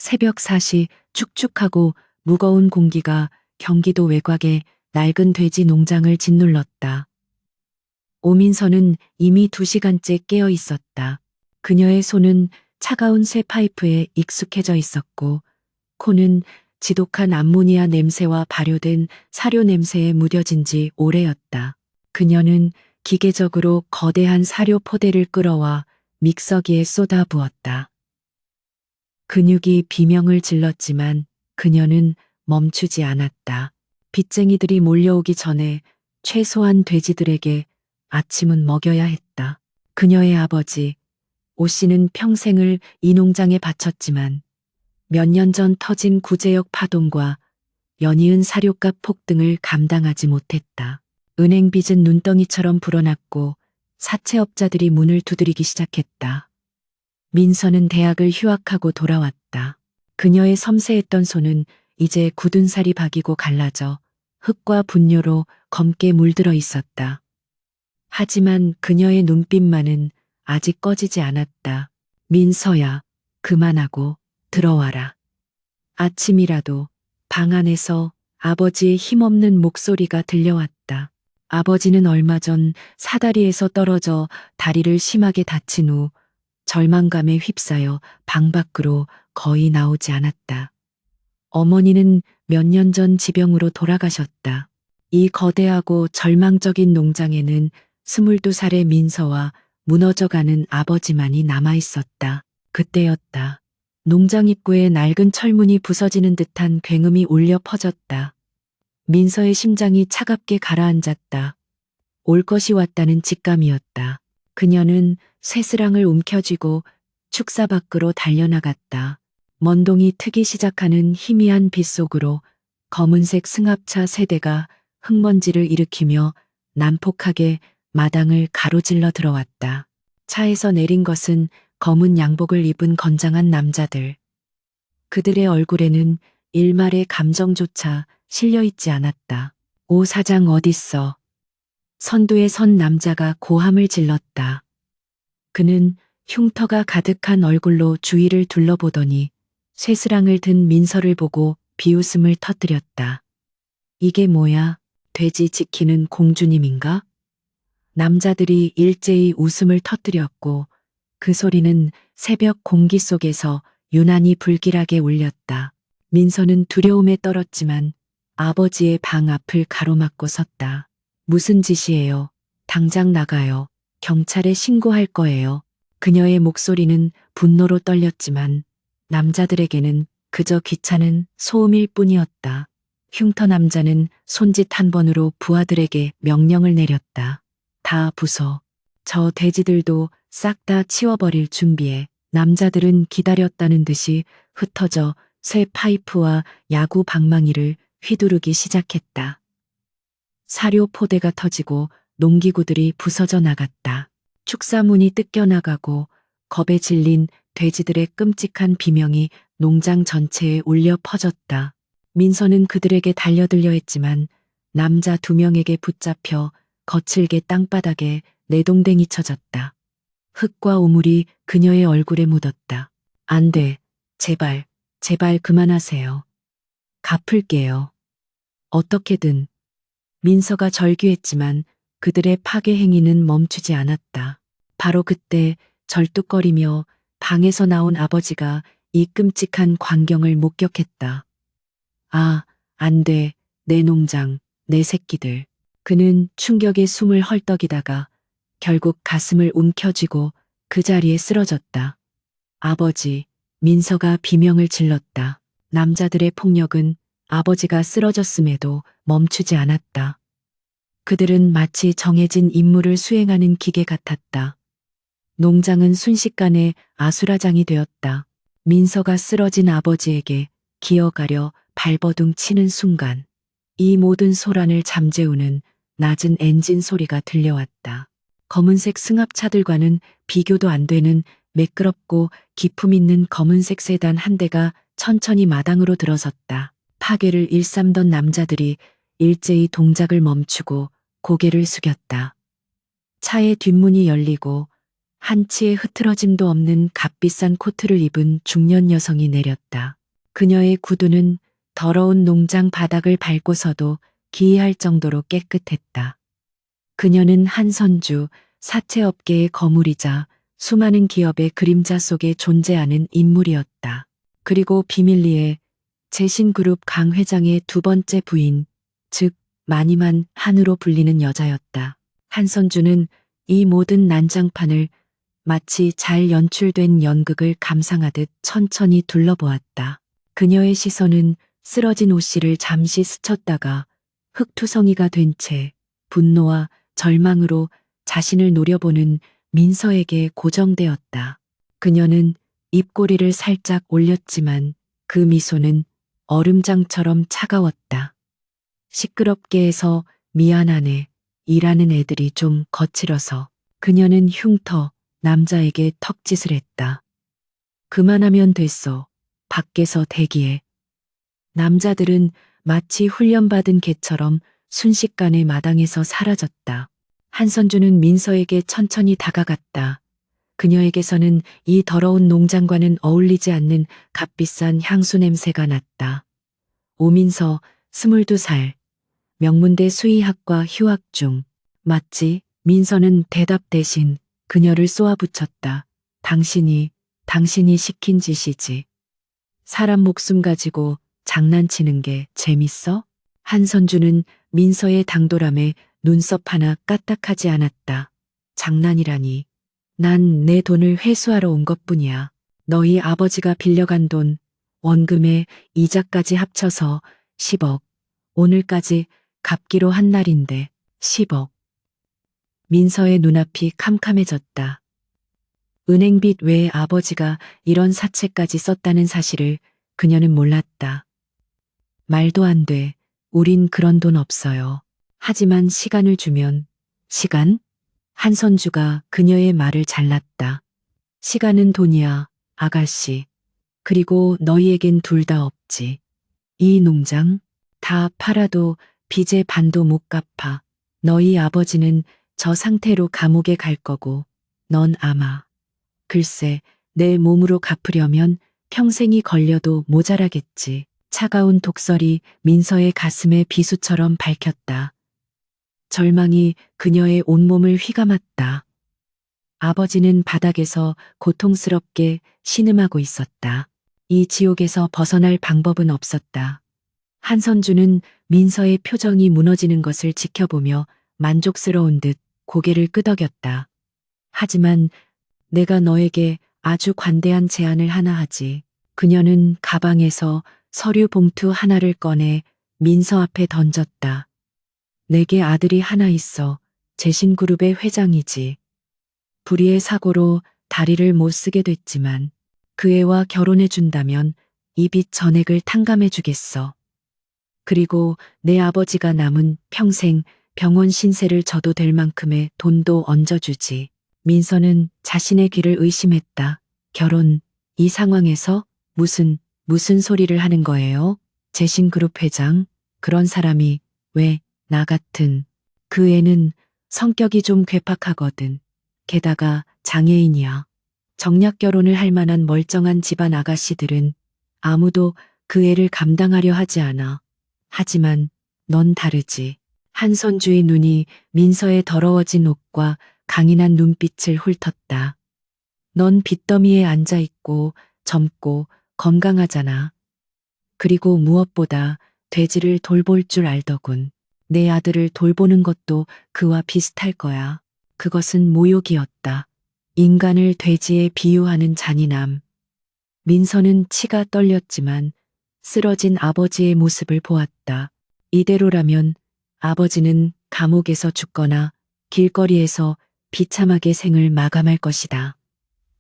새벽 4시 축축하고 무거운 공기가 경기도 외곽의 낡은 돼지 농장을 짓눌렀다. 오민서는 이미 2시간째 깨어 있었다. 그녀의 손은 차가운 쇠 파이프에 익숙해져 있었고, 코는 지독한 암모니아 냄새와 발효된 사료 냄새에 무뎌진 지 오래였다. 그녀는 기계적으로 거대한 사료 포대를 끌어와 믹서기에 쏟아 부었다. 근육이 비명을 질렀지만 그녀는 멈추지 않았다. 빚쟁이들이 몰려오기 전에 최소한 돼지들에게 아침은 먹여야 했다. 그녀의 아버지, 오 씨는 평생을 이 농장에 바쳤지만 몇 년 전 터진 구제역 파동과 연이은 사료값 폭등을 감당하지 못했다. 은행 빚은 눈덩이처럼 불어났고 사채업자들이 문을 두드리기 시작했다. 민서는 대학을 휴학하고 돌아왔다. 그녀의 섬세했던 손은 이제 굳은 살이 박이고 갈라져 흙과 분뇨로 검게 물들어 있었다. 하지만 그녀의 눈빛만은 아직 꺼지지 않았다. 민서야, 그만하고 들어와라. 아침이라도 방 안에서 아버지의 힘없는 목소리가 들려왔다. 아버지는 얼마 전 사다리에서 떨어져 다리를 심하게 다친 후 절망감에 휩싸여 방 밖으로 거의 나오지 않았다. 어머니는 몇 년 전 지병으로 돌아가셨다. 이 거대하고 절망적인 농장에는 22살의 민서와 무너져가는 아버지만이 남아있었다. 그때였다. 농장 입구에 낡은 철문이 부서지는 듯한 굉음이 울려 퍼졌다. 민서의 심장이 차갑게 가라앉았다. 올 것이 왔다는 직감이었다. 그녀는 쇠스랑을 움켜쥐고 축사 밖으로 달려나갔다. 먼동이 트기 시작하는 희미한 빛 속으로 검은색 승합차 세대가 흙먼지를 일으키며 난폭하게 마당을 가로질러 들어왔다. 차에서 내린 것은 검은 양복을 입은 건장한 남자들. 그들의 얼굴에는 일말의 감정조차 실려있지 않았다. 오 사장 어딨어? 선두에 선 남자가 고함을 질렀다. 그는 흉터가 가득한 얼굴로 주위를 둘러보더니 쇠스랑을 든 민서를 보고 비웃음을 터뜨렸다. 이게 뭐야? 돼지 지키는 공주님인가? 남자들이 일제히 웃음을 터뜨렸고 그 소리는 새벽 공기 속에서 유난히 불길하게 울렸다. 민서는 두려움에 떨었지만 아버지의 방 앞을 가로막고 섰다. 무슨 짓이에요? 당장 나가요. 경찰에 신고할 거예요. 그녀의 목소리는 분노로 떨렸지만 남자들에게는 그저 귀찮은 소음일 뿐이었다. 흉터 남자는 손짓 한 번으로 부하들에게 명령을 내렸다. 다 부숴. 저 돼지들도 싹 다 치워버릴 준비해. 남자들은 기다렸다는 듯이 흩어져 쇠 파이프와 야구 방망이를 휘두르기 시작했다. 사료 포대가 터지고 농기구들이 부서져 나갔다. 축사문이 뜯겨나가고 겁에 질린 돼지들의 끔찍한 비명이 농장 전체에 울려 퍼졌다. 민서는 그들에게 달려들려 했지만 남자 2명에게 붙잡혀 거칠게 땅바닥에 내동댕이 쳐졌다. 흙과 오물이 그녀의 얼굴에 묻었다. 안 돼. 제발, 제발 그만하세요. 갚을게요. 어떻게든. 민서가 절규했지만 그들의 파괴 행위는 멈추지 않았다. 바로 그때 절뚝거리며 방에서 나온 아버지가 이 끔찍한 광경을 목격했다. 아, 안 돼. 내 농장, 내 새끼들. 그는 충격에 숨을 헐떡이다가 결국 가슴을 움켜쥐고 그 자리에 쓰러졌다. 아버지, 민서가 비명을 질렀다. 남자들의 폭력은 아버지가 쓰러졌음에도 멈추지 않았다. 그들은 마치 정해진 임무를 수행하는 기계 같았다. 농장은 순식간에 아수라장이 되었다. 민서가 쓰러진 아버지에게 기어가려 발버둥 치는 순간 이 모든 소란을 잠재우는 낮은 엔진 소리가 들려왔다. 검은색 승합차들과는 비교도 안 되는 매끄럽고 기품 있는 검은색 세단 한 대가 천천히 마당으로 들어섰다. 파괴를 일삼던 남자들이 일제히 동작을 멈추고 고개를 숙였다. 차의 뒷문이 열리고 한치의 흐트러짐도 없는 값비싼 코트를 입은 중년 여성이 내렸다. 그녀의 구두는 더러운 농장 바닥을 밟고서도 기이할 정도로 깨끗했다. 그녀는 한선주, 사채업계의 거물이자 수많은 기업의 그림자 속에 존재하는 인물이었다. 그리고 비밀리에 재신그룹 강 회장의 두 번째 부인, 즉 마니만 한으로 불리는 여자였다. 한선주는 이 모든 난장판을 마치 잘 연출된 연극을 감상하듯 천천히 둘러보았다. 그녀의 시선은 쓰러진 옷씨를 잠시 스쳤다가 흙투성이가 된 채 분노와 절망으로 자신을 노려보는 민서에게 고정되었다. 그녀는 입꼬리를 살짝 올렸지만 그 미소는 얼음장처럼 차가웠다. 시끄럽게 해서 미안하네. 일하는 애들이 좀 거칠어서. 그녀는 흉터 남자에게 턱짓을 했다. 그만하면 됐어. 밖에서 대기해. 남자들은 마치 훈련받은 개처럼 순식간에 마당에서 사라졌다. 한선주는 민서에게 천천히 다가갔다. 그녀에게서는 이 더러운 농장과는 어울리지 않는 값비싼 향수 냄새가 났다. 오민서, 22살. 명문대 수의학과 휴학 중. 맞지? 민서는 대답 대신 그녀를 쏘아붙였다. 당신이 시킨 짓이지. 사람 목숨 가지고 장난치는 게 재밌어? 한선주는 민서의 당돌함에 눈썹 하나 까딱하지 않았다. 장난이라니. 난 내 돈을 회수하러 온 것뿐이야. 너희 아버지가 빌려간 돈, 원금에 이자까지 합쳐서 10억. 오늘까지 갚기로 한 날인데 10억. 민서의 눈앞이 캄캄해졌다. 은행빚 외에 아버지가 이런 사채까지 썼다는 사실을 그녀는 몰랐다. 말도 안 돼. 우린 그런 돈 없어요. 하지만 시간을 주면, 시간? 한선주가 그녀의 말을 잘랐다. 시간은 돈이야, 아가씨. 그리고 너희에겐 둘 다 없지. 이 농장? 다 팔아도 빚의 반도 못 갚아. 너희 아버지는 저 상태로 감옥에 갈 거고, 넌 아마. 글쎄, 내 몸으로 갚으려면 평생이 걸려도 모자라겠지. 차가운 독설이 민서의 가슴에 비수처럼 밝혔다. 절망이 그녀의 온몸을 휘감았다. 아버지는 바닥에서 고통스럽게 신음하고 있었다. 이 지옥에서 벗어날 방법은 없었다. 한선주는 민서의 표정이 무너지는 것을 지켜보며 만족스러운 듯 고개를 끄덕였다. 하지만 내가 너에게 아주 관대한 제안을 하나 하지. 그녀는 가방에서 서류 봉투 하나를 꺼내 민서 앞에 던졌다. 내게 아들이 하나 있어. 재신그룹의 회장이지. 불의의 사고로 다리를 못 쓰게 됐지만 그 애와 결혼해 준다면 이 빚 전액을 탕감해 주겠어. 그리고 내 아버지가 남은 평생 병원 신세를 져도 될 만큼의 돈도 얹어주지. 민서는 자신의 귀를 의심했다. 결혼, 이 상황에서 무슨 소리를 하는 거예요? 재신그룹 회장, 그런 사람이 왜 나 같은. 그 애는 성격이 좀 괴팍하거든. 게다가 장애인이야. 정략 결혼을 할 만한 멀쩡한 집안 아가씨들은 아무도 그 애를 감당하려 하지 않아. 하지만 넌 다르지. 한선주의 눈이 민서의 더러워진 옷과 강인한 눈빛을 훑었다. 넌 빚더미에 앉아있고 젊고 건강하잖아. 그리고 무엇보다 돼지를 돌볼 줄 알더군. 내 아들을 돌보는 것도 그와 비슷할 거야. 그것은 모욕이었다. 인간을 돼지에 비유하는 잔인함. 민서는 치가 떨렸지만 쓰러진 아버지의 모습을 보았다. 이대로라면 아버지는 감옥에서 죽거나 길거리에서 비참하게 생을 마감할 것이다.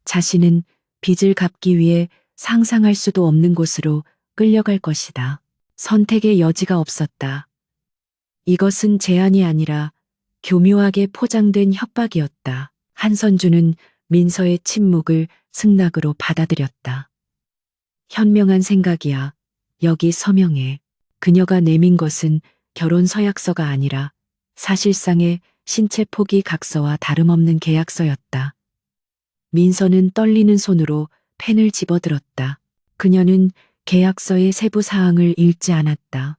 자신은 빚을 갚기 위해 상상할 수도 없는 곳으로 끌려갈 것이다. 선택의 여지가 없었다. 이것은 제안이 아니라 교묘하게 포장된 협박이었다. 한선주는 민서의 침묵을 승낙으로 받아들였다. 현명한 생각이야. 여기 서명해. 그녀가 내민 것은 결혼 서약서가 아니라 사실상의 신체 포기 각서와 다름없는 계약서였다. 민서는 떨리는 손으로 펜을 집어들었다. 그녀는 계약서의 세부 사항을 읽지 않았다.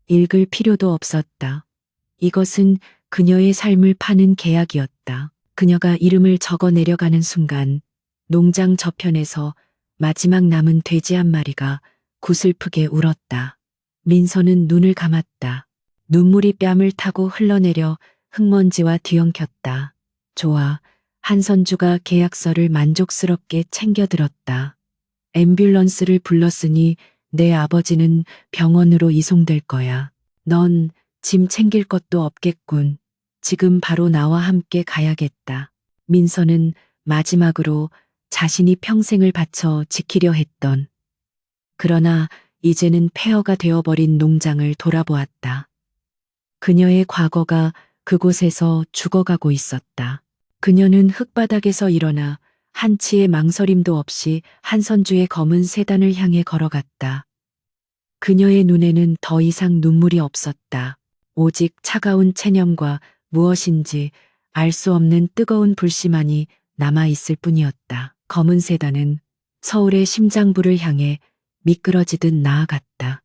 읽을 필요도 없었다. 이것은 그녀의 삶을 파는 계약이었다. 그녀가 이름을 적어 내려가는 순간 농장 저편에서 마지막 남은 돼지 한 마리가 구슬프게 울었다. 민서는 눈을 감았다. 눈물이 뺨을 타고 흘러내려 흙먼지와 뒤엉켰다. 좋아. 한선주가 계약서를 만족스럽게 챙겨들었다. 앰뷸런스를 불렀으니 내 아버지는 병원으로 이송될 거야. 넌 짐 챙길 것도 없겠군. 지금 바로 나와 함께 가야겠다. 민서는 마지막으로 자신이 평생을 바쳐 지키려 했던, 그러나 이제는 폐허가 되어버린 농장을 돌아보았다. 그녀의 과거가 그곳에서 죽어가고 있었다. 그녀는 흙바닥에서 일어나 한치의 망설임도 없이 한선주의 검은 세단을 향해 걸어갔다. 그녀의 눈에는 더 이상 눈물이 없었다. 오직 차가운 체념과 무엇인지 알 수 없는 뜨거운 불씨만이 남아있을 뿐이었다. 검은 세단은 서울의 심장부를 향해 미끄러지듯 나아갔다.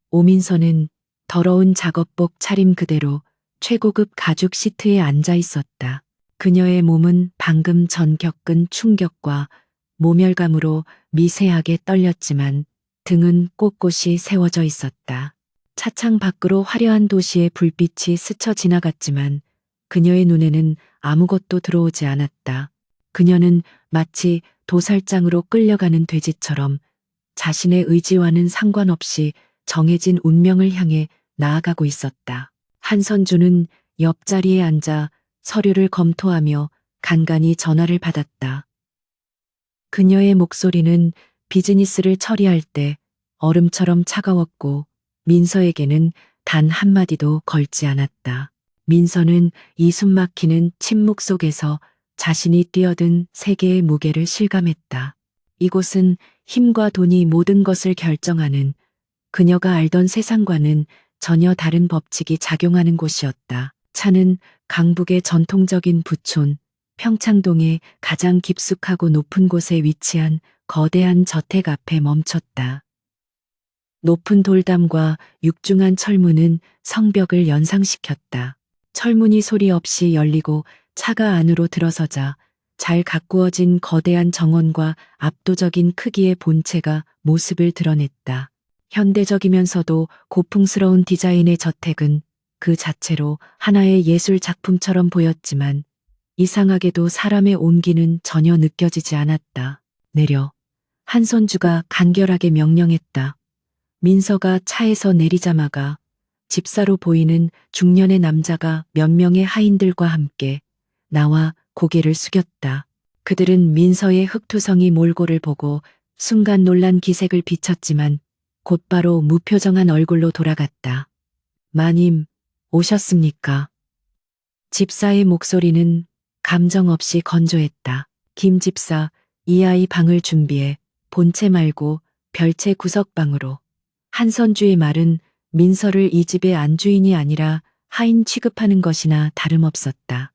오민서는 더러운 작업복 차림 그대로 최고급 가죽 시트에 앉아 있었다. 그녀의 몸은 방금 전 겪은 충격과 모멸감으로 미세하게 떨렸지만 등은 꼿꼿이 세워져 있었다. 차창 밖으로 화려한 도시의 불빛이 스쳐 지나갔지만 그녀의 눈에는 아무것도 들어오지 않았다. 그녀는 마치 도살장으로 끌려가는 돼지처럼 자신의 의지와는 상관없이 정해진 운명을 향해 나아가고 있었다. 한선주는 옆자리에 앉아 서류를 검토하며 간간히 전화를 받았다. 그녀의 목소리는 비즈니스를 처리할 때 얼음처럼 차가웠고 민서에게는 단 한마디도 걸지 않았다. 민서는 이 숨막히는 침묵 속에서 자신이 뛰어든 세계의 무게를 실감했다. 이곳은 힘과 돈이 모든 것을 결정하는, 그녀가 알던 세상과는 전혀 다른 법칙이 작용하는 곳이었다. 차는 강북의 전통적인 부촌, 평창동의 가장 깊숙하고 높은 곳에 위치한 거대한 저택 앞에 멈췄다. 높은 돌담과 육중한 철문은 성벽을 연상시켰다. 철문이 소리 없이 열리고 차가 안으로 들어서자 잘 가꾸어진 거대한 정원과 압도적인 크기의 본체가 모습을 드러냈다. 현대적이면서도 고풍스러운 디자인의 저택은 그 자체로 하나의 예술 작품처럼 보였지만 이상하게도 사람의 온기는 전혀 느껴지지 않았다. 내려. 한선주가 간결하게 명령했다. 민서가 차에서 내리자마자 집사로 보이는 중년의 남자가 몇 명의 하인들과 함께 나와 고개를 숙였다. 그들은 민서의 흑투성이 몰골을 보고 순간 놀란 기색을 비쳤지만 곧바로 무표정한 얼굴로 돌아갔다. 마님, 오셨습니까? 집사의 목소리는 감정 없이 건조했다. 김 집사, 이 아이 방을 준비해 본체 말고 별채 구석방으로. 한선주의 말은 민서를 이 집의 안주인이 아니라 하인 취급하는 것이나 다름없었다.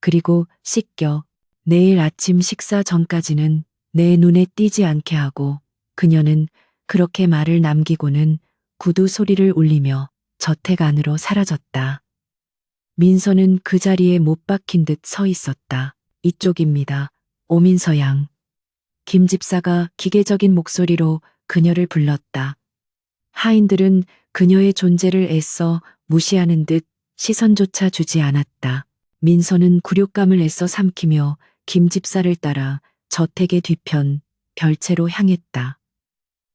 그리고 씻겨. 내일 아침 식사 전까지는 내 눈에 띄지 않게 하고. 그녀는 그렇게 말을 남기고는 구두 소리를 울리며 저택 안으로 사라졌다. 민서는 그 자리에 못 박힌 듯 서 있었다. 이쪽입니다. 오민서 양. 김 집사가 기계적인 목소리로 그녀를 불렀다. 하인들은 그녀의 존재를 애써 무시하는 듯 시선조차 주지 않았다. 민서는 굴욕감을 애써 삼키며 김 집사를 따라 저택의 뒤편 별채로 향했다.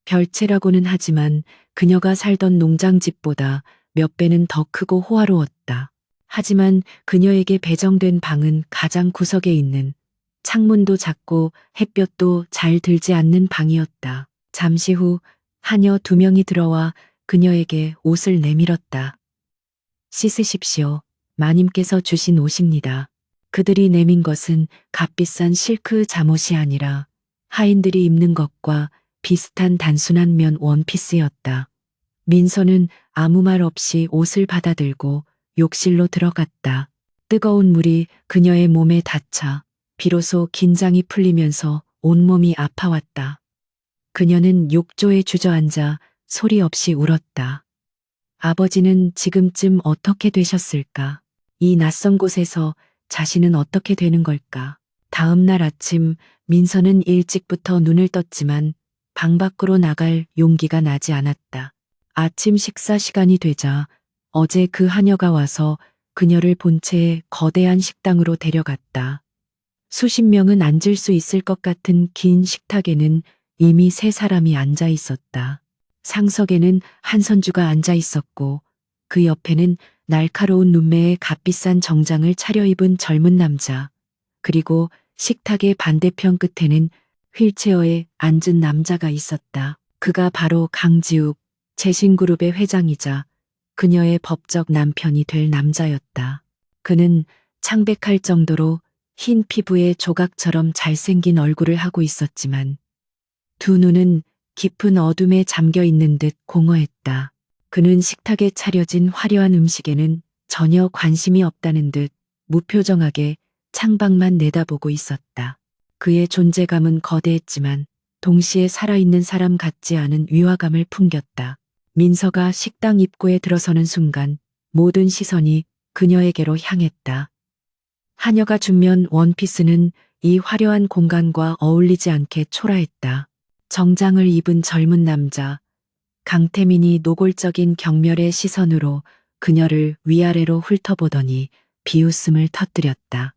별채라고는 하지만 그녀가 살던 농장집보다 몇 배는 더 크고 호화로웠다. 하지만 그녀에게 배정된 방은 가장 구석에 있는, 창문도 작고 햇볕도 잘 들지 않는 방이었다. 잠시 후 하녀 2명이 들어와 그녀에게 옷을 내밀었다. 씻으십시오. 마님께서 주신 옷입니다. 그들이 내민 것은 값비싼 실크 잠옷이 아니라 하인들이 입는 것과 비슷한 단순한 면 원피스였다. 민서는 아무 말 없이 옷을 받아들고 욕실로 들어갔다. 뜨거운 물이 그녀의 몸에 닿자 비로소 긴장이 풀리면서 온몸이 아파왔다. 그녀는 욕조에 주저앉아 소리 없이 울었다. 아버지는 지금쯤 어떻게 되셨을까? 이 낯선 곳에서 자신은 어떻게 되는 걸까? 다음 날 아침 민서는 일찍부터 눈을 떴지만 방 밖으로 나갈 용기가 나지 않았다. 아침 식사 시간이 되자 어제 그 하녀가 와서 그녀를 본체의 거대한 식당으로 데려갔다. 수십 명은 앉을 수 있을 것 같은 긴 식탁에는 이미 세 사람이 앉아 있었다. 상석에는 한선주가 앉아 있었고 그 옆에는 날카로운 눈매에 값비싼 정장을 차려입은 젊은 남자, 그리고 식탁의 반대편 끝에는 휠체어에 앉은 남자가 있었다. 그가 바로 강지욱, 재신그룹의 회장이자 그녀의 법적 남편이 될 남자였다. 그는 창백할 정도로 흰 피부에 조각처럼 잘생긴 얼굴을 하고 있었지만 두 눈은 깊은 어둠에 잠겨 있는 듯 공허했다. 그는 식탁에 차려진 화려한 음식에는 전혀 관심이 없다는 듯 무표정하게 창밖만 내다보고 있었다. 그의 존재감은 거대했지만 동시에 살아있는 사람 같지 않은 위화감을 풍겼다. 민서가 식당 입구에 들어서는 순간 모든 시선이 그녀에게로 향했다. 하녀가 준면 원피스는 이 화려한 공간과 어울리지 않게 초라했다. 정장을 입은 젊은 남자, 강태민이 노골적인 경멸의 시선으로 그녀를 위아래로 훑어보더니 비웃음을 터뜨렸다.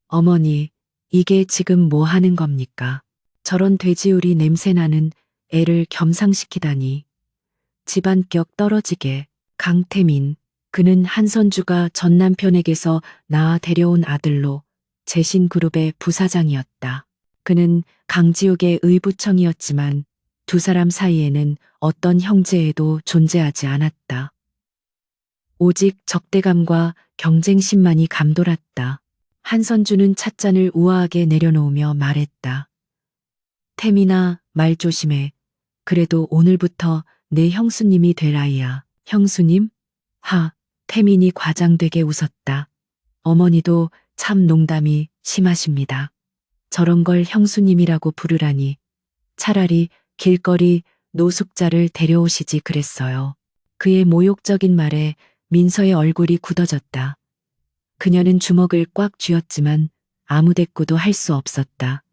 어머니, 이게 지금 뭐 하는 겁니까? 저런 돼지우리 냄새나는 애를 겸상시키다니. 집안격 떨어지게. 강태민, 그는 한선주가 전 남편에게서 낳아 데려온 아들로 재신그룹의 부사장이었다. 그는 강지욱의 의부청이었지만 두 사람 사이에는 어떤 형제애도 존재하지 않았다. 오직 적대감과 경쟁심만이 감돌았다. 한선주는 찻잔을 우아하게 내려놓으며 말했다. 태민아, 말 조심해. 그래도 오늘부터 내 형수님이 될 아이야. 형수님? 태민이 과장되게 웃었다. 어머니도 참 농담이 심하십니다. 저런 걸 형수님이라고 부르라니. 차라리 길거리 노숙자를 데려오시지 그랬어요. 그의 모욕적인 말에 민서의 얼굴이 굳어졌다. 그녀는 주먹을 꽉 쥐었지만 아무 대꾸도 할 수 없었다.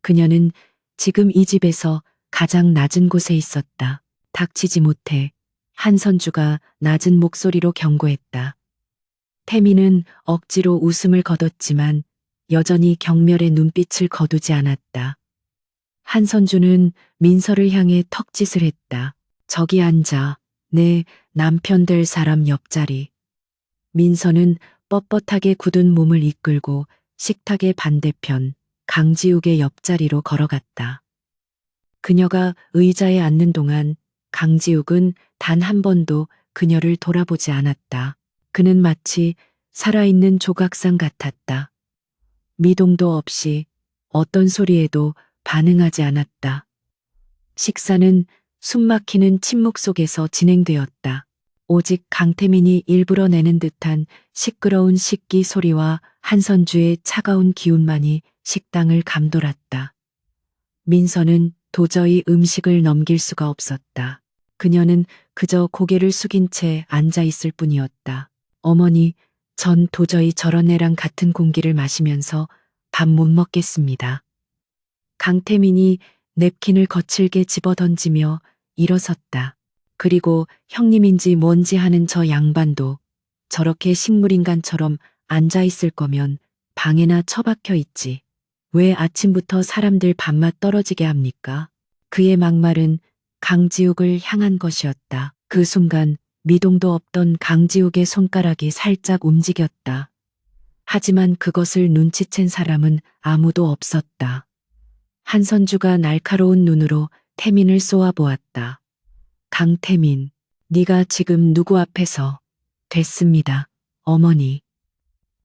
그녀는 지금 이 집에서 가장 낮은 곳에 있었다. 닥치지 못해 한선주가 낮은 목소리로 경고했다. 태민은 억지로 웃음을 거뒀지만 여전히 경멸의 눈빛을 거두지 않았다. 한선주는 민서를 향해 턱짓을 했다. 저기 앉아. 내 남편 될 사람 옆자리. 민서는 뻣뻣하게 굳은 몸을 이끌고 식탁의 반대편 강지욱의 옆자리로 걸어갔다. 그녀가 의자에 앉는 동안 강지욱은 단 한 번도 그녀를 돌아보지 않았다. 그는 마치 살아있는 조각상 같았다. 미동도 없이 어떤 소리에도 반응하지 않았다. 식사는 숨막히는 침묵 속에서 진행되었다. 오직 강태민이 일부러 내는 듯한 시끄러운 식기 소리와 한선주의 차가운 기운만이 식당을 감돌았다. 민서는 도저히 음식을 넘길 수가 없었다. 그녀는 그저 고개를 숙인 채 앉아 있을 뿐이었다. 어머니, 전 도저히 저런 애랑 같은 공기를 마시면서 밥 못 먹겠습니다. 강태민이 냅킨을 거칠게 집어던지며 일어섰다. 그리고 형님인지 뭔지 하는 저 양반도 저렇게 식물인간처럼 앉아 있을 거면 방에나 처박혀 있지. 왜 아침부터 사람들 밥맛 떨어지게 합니까? 그의 막말은 강지욱을 향한 것이었다. 그 순간 미동도 없던 강지욱의 손가락이 살짝 움직였다. 하지만 그것을 눈치챈 사람은 아무도 없었다. 한선주가 날카로운 눈으로 태민을 쏘아보았다. 강태민, 네가 지금 누구 앞에서? 됐습니다, 어머니.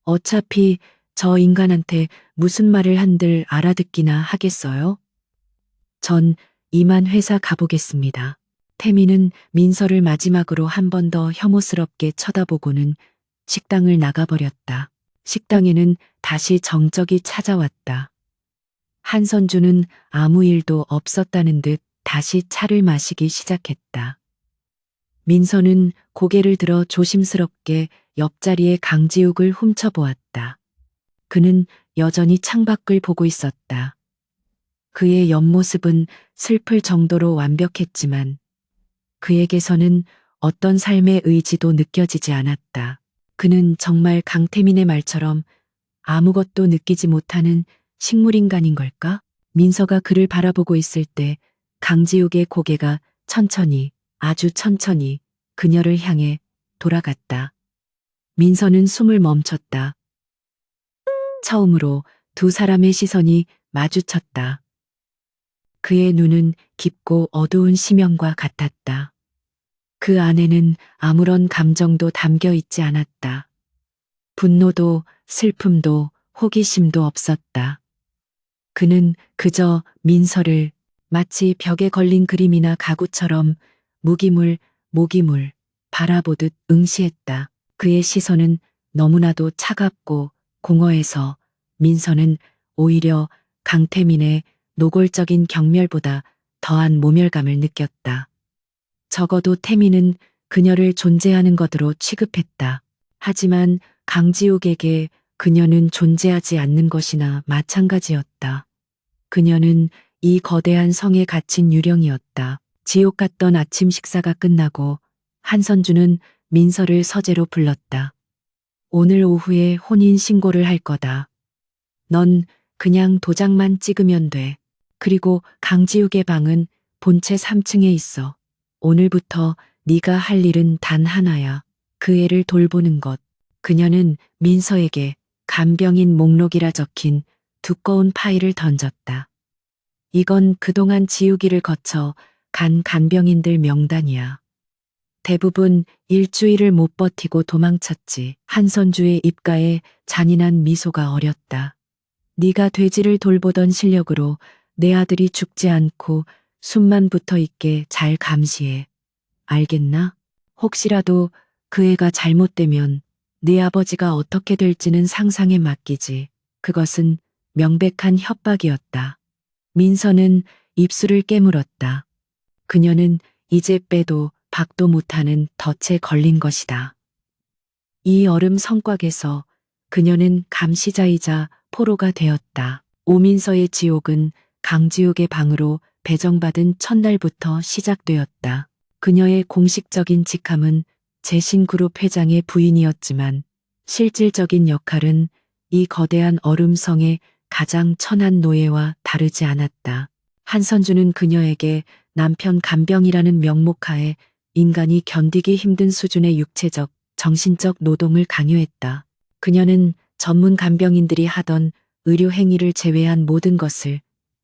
어차피 저 인간한테 무슨 말을 한들 알아듣기나 하겠어요? 전 이만 회사 가보겠습니다. 태민은 민서를 마지막으로 한 번 더 혐오스럽게 쳐다보고는 식당을 나가버렸다. 식당에는 다시 정적이 찾아왔다. 한선주는 아무 일도 없었다는 듯 다시 차를 마시기 시작했다. 민서는 고개를 들어 조심스럽게 옆자리의 강지욱을 훔쳐보았다. 그는 여전히 창밖을 보고 있었다. 그의 옆모습은 슬플 정도로 완벽했지만 그에게서는 어떤 삶의 의지도 느껴지지 않았다. 그는 정말 강태민의 말처럼 아무것도 느끼지 못하는 식물인간인 걸까? 민서가 그를 바라보고 있을 때 강지욱의 고개가 천천히, 아주 천천히 그녀를 향해 돌아갔다. 민서는 숨을 멈췄다. 처음으로 두 사람의 시선이 마주쳤다. 그의 눈은 깊고 어두운 심연과 같았다. 그 안에는 아무런 감정도 담겨 있지 않았다. 분노도 슬픔도 호기심도 없었다. 그는 그저 민서를 마치 벽에 걸린 그림이나 가구처럼 무기물, 모기물 바라보듯 응시했다. 그의 시선은 너무나도 차갑고 공허해서 민서는 오히려 강태민의 노골적인 경멸보다 더한 모멸감을 느꼈다. 적어도 태민은 그녀를 존재하는 것으로 취급했다. 하지만 강지욱에게 그녀는 존재하지 않는 것이나 마찬가지였다. 그녀는 이 거대한 성에 갇힌 유령이었다. 지옥 같던 아침 식사가 끝나고 한선주는 민서를 서재로 불렀다. 오늘 오후에 혼인 신고를 할 거다. 넌 그냥 도장만 찍으면 돼. 그리고 강지욱의 방은 본체 3층에 있어. 오늘부터 네가 할 일은 단 하나야. 그 애를 돌보는 것. 그녀는 민서에게 간병인 목록이라 적힌 두꺼운 파일을 던졌다. 이건 그동안 지우기를 거쳐 간 간병인들 명단이야. 대부분 일주일을 못 버티고 도망쳤지. 한선주의 입가에 잔인한 미소가 어렸다. 네가 돼지를 돌보던 실력으로 내 아들이 죽지 않고 숨만 붙어 있게 잘 감시해. 알겠나? 혹시라도 그 애가 잘못되면 네 아버지가 어떻게 될지는 상상에 맡기지. 그것은 명백한 협박이었다. 민서는 입술을 깨물었다. 그녀는 이제 빼도 박도 못하는 덫에 걸린 것이다. 이 얼음 성곽에서 그녀는 감시자이자 포로가 되었다. 오민서의 지옥은 강지욱의 방으로 배정받은 첫날부터 시작되었다. 그녀의 공식적인 직함은 재신그룹 회장의 부인이었지만 실질적인 역할은 이 거대한 얼음성의 가장 천한 노예와 다르지 않았다. 한선주는 그녀에게 남편 간병이라는 명목하에 인간이 견디기 힘든 수준의 육체적, 정신적 노동을 강요했다. 그녀는 전문 간병인들이 하던 의료 행위를 제외한 모든 것을,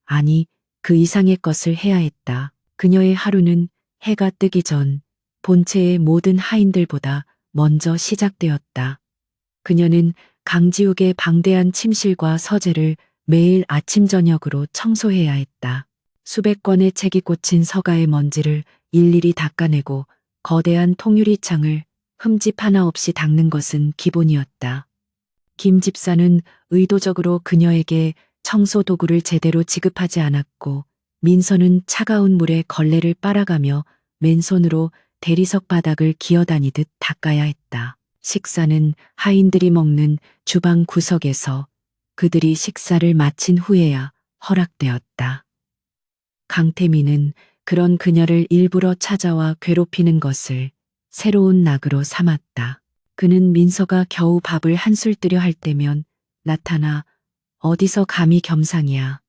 아니 그 이상의 것을 해야 했다. 그녀의 하루는 해가 뜨기 전 본체의 모든 하인들보다 먼저 시작되었다. 그녀는 강지욱의 방대한 침실과 서재를 매일 아침 저녁으로 청소해야 했다. 수백 권의 책이 꽂힌 서가의 먼지를 일일이 닦아내고 거대한 통유리 창을 흠집 하나 없이 닦는 것은 기본이었다. 김 집사는 의도적으로 그녀에게 청소 도구를 제대로 지급하지 않았고 민서는 차가운 물에 걸레를 빨아가며 맨손으로 대리석 바닥을 기어다니듯 닦아야 했다. 식사는 하인들이 먹는 주방 구석에서 그들이 식사를 마친 후에야 허락되었다. 강태민은 그런 그녀를 일부러 찾아와 괴롭히는 것을 새로운 낙으로 삼았다. 그는 민서가 겨우 밥을 한술 뜨려 할 때면 나타나 어디서 감히 겸상이야.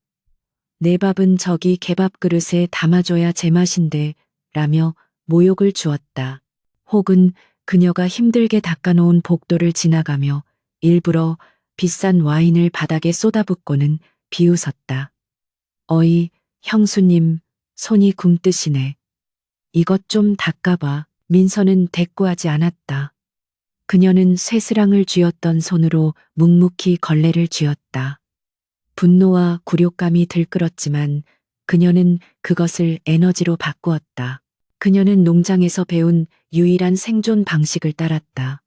내 밥은 저기 개밥 그릇에 담아줘야 제맛인데 라며 모욕을 주었다. 혹은 그녀가 힘들게 닦아놓은 복도를 지나가며 일부러 비싼 와인을 바닥에 쏟아붓고는 비웃었다. 어이, 형수님, 손이 굼뜨시네. 이것 좀 닦아봐. 민서는 대꾸하지 않았다. 그녀는 쇠스랑을 쥐었던 손으로 묵묵히 걸레를 쥐었다. 분노와 굴욕감이 들끓었지만 그녀는 그것을 에너지로 바꾸었다. 그녀는 농장에서 배운 유일한 생존 방식을 따랐다.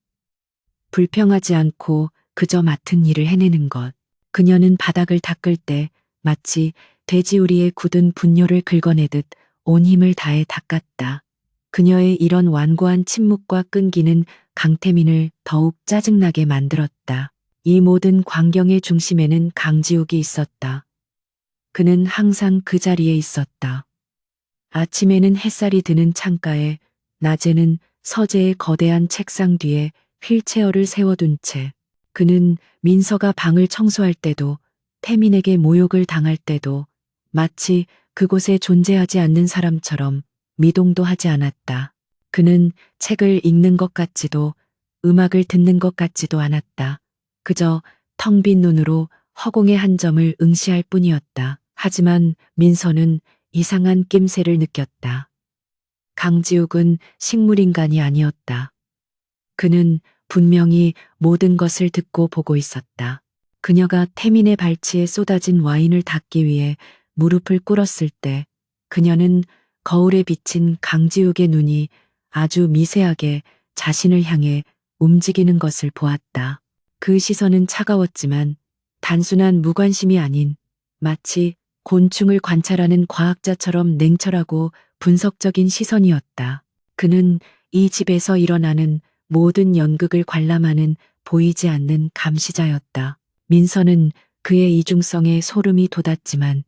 불평하지 않고 그저 맡은 일을 해내는 것. 그녀는 바닥을 닦을 때 마치 돼지우리의 굳은 분뇨를 긁어내듯 온 힘을 다해 닦았다. 그녀의 이런 완고한 침묵과 끈기는 강태민을 더욱 짜증나게 만들었다. 이 모든 광경의 중심에는 강지욱이 있었다. 그는 항상 그 자리에 있었다. 아침에는 햇살이 드는 창가에, 낮에는 서재의 거대한 책상 뒤에 휠체어를 세워둔 채 그는 민서가 방을 청소할 때도 태민에게 모욕을 당할 때도 마치 그곳에 존재하지 않는 사람처럼 미동도 하지 않았다. 그는 책을 읽는 것 같지도 음악을 듣는 것 같지도 않았다. 그저 텅 빈 눈으로 허공의 한 점을 응시할 뿐이었다. 하지만 민서는 이상한 낌새를 느꼈다. 강지욱은 식물인간이 아니었다. 그는 분명히 모든 것을 듣고 보고 있었다. 그녀가 태민의 발치에 쏟아진 와인을 닦기 위해 무릎을 꿇었을 때 그녀는 거울에 비친 강지욱의 눈이 아주 미세하게 자신을 향해 움직이는 것을 보았다. 그 시선은 차가웠지만 단순한 무관심이 아닌 마치 곤충을 관찰하는 과학자처럼 냉철하고 분석적인 시선이었다. 그는 이 집에서 일어나는 모든 연극을 관람하는 보이지 않는 감시자였다. 민서는 그의 이중성에 소름이 돋았지만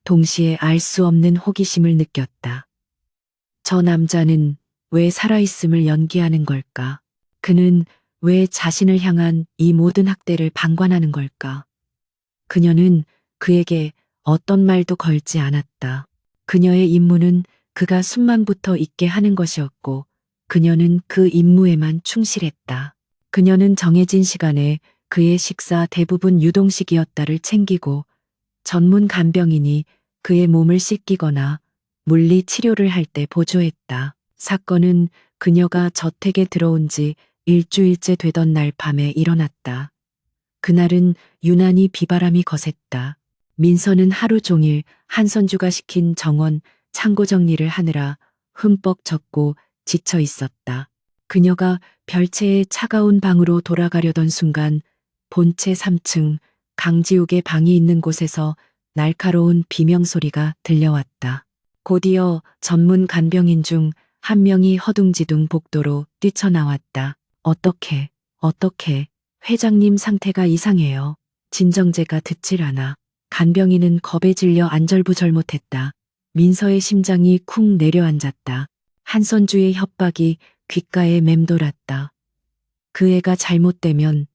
동시에 알 수 없는 호기심을 느꼈다. 저 남자는 왜 살아있음을 연기하는 걸까? 그는 왜 자신을 향한 이 모든 학대를 방관하는 걸까? 그녀는 그에게 어떤 말도 걸지 않았다. 그녀의 임무는 그가 숨만부터 있게 하는 것이었고 그녀는 그 임무에만 충실했다. 그녀는 정해진 시간에 그의 식사 대부분 유동식이었다를 챙기고 전문 간병인이 그의 몸을 씻기거나 물리 치료를 할 때 보조했다. 사건은 그녀가 저택에 들어온 지 일주일째 되던 날 밤에 일어났다. 그날은 유난히 비바람이 거셌다. 민서는 하루 종일 한선주가 시킨 정원 창고 정리를 하느라 흠뻑 젖고 지쳐 있었다. 그녀가 별채의 차가운 방으로 돌아가려던 순간 본체 3층 강지욱의 방이 있는 곳에서 날카로운 비명소리가 들려왔다. 곧이어 전문 간병인 중 한 명이 허둥지둥 복도로 뛰쳐나왔다. 어떻게, 회장님 상태가 이상해요. 진정제가 듣질 않아. 간병인은 겁에 질려 안절부절 못했다. 민서의 심장이 쿵 내려앉았다. 한선주의 협박이 귓가에 맴돌았다. 그 애가 잘못되면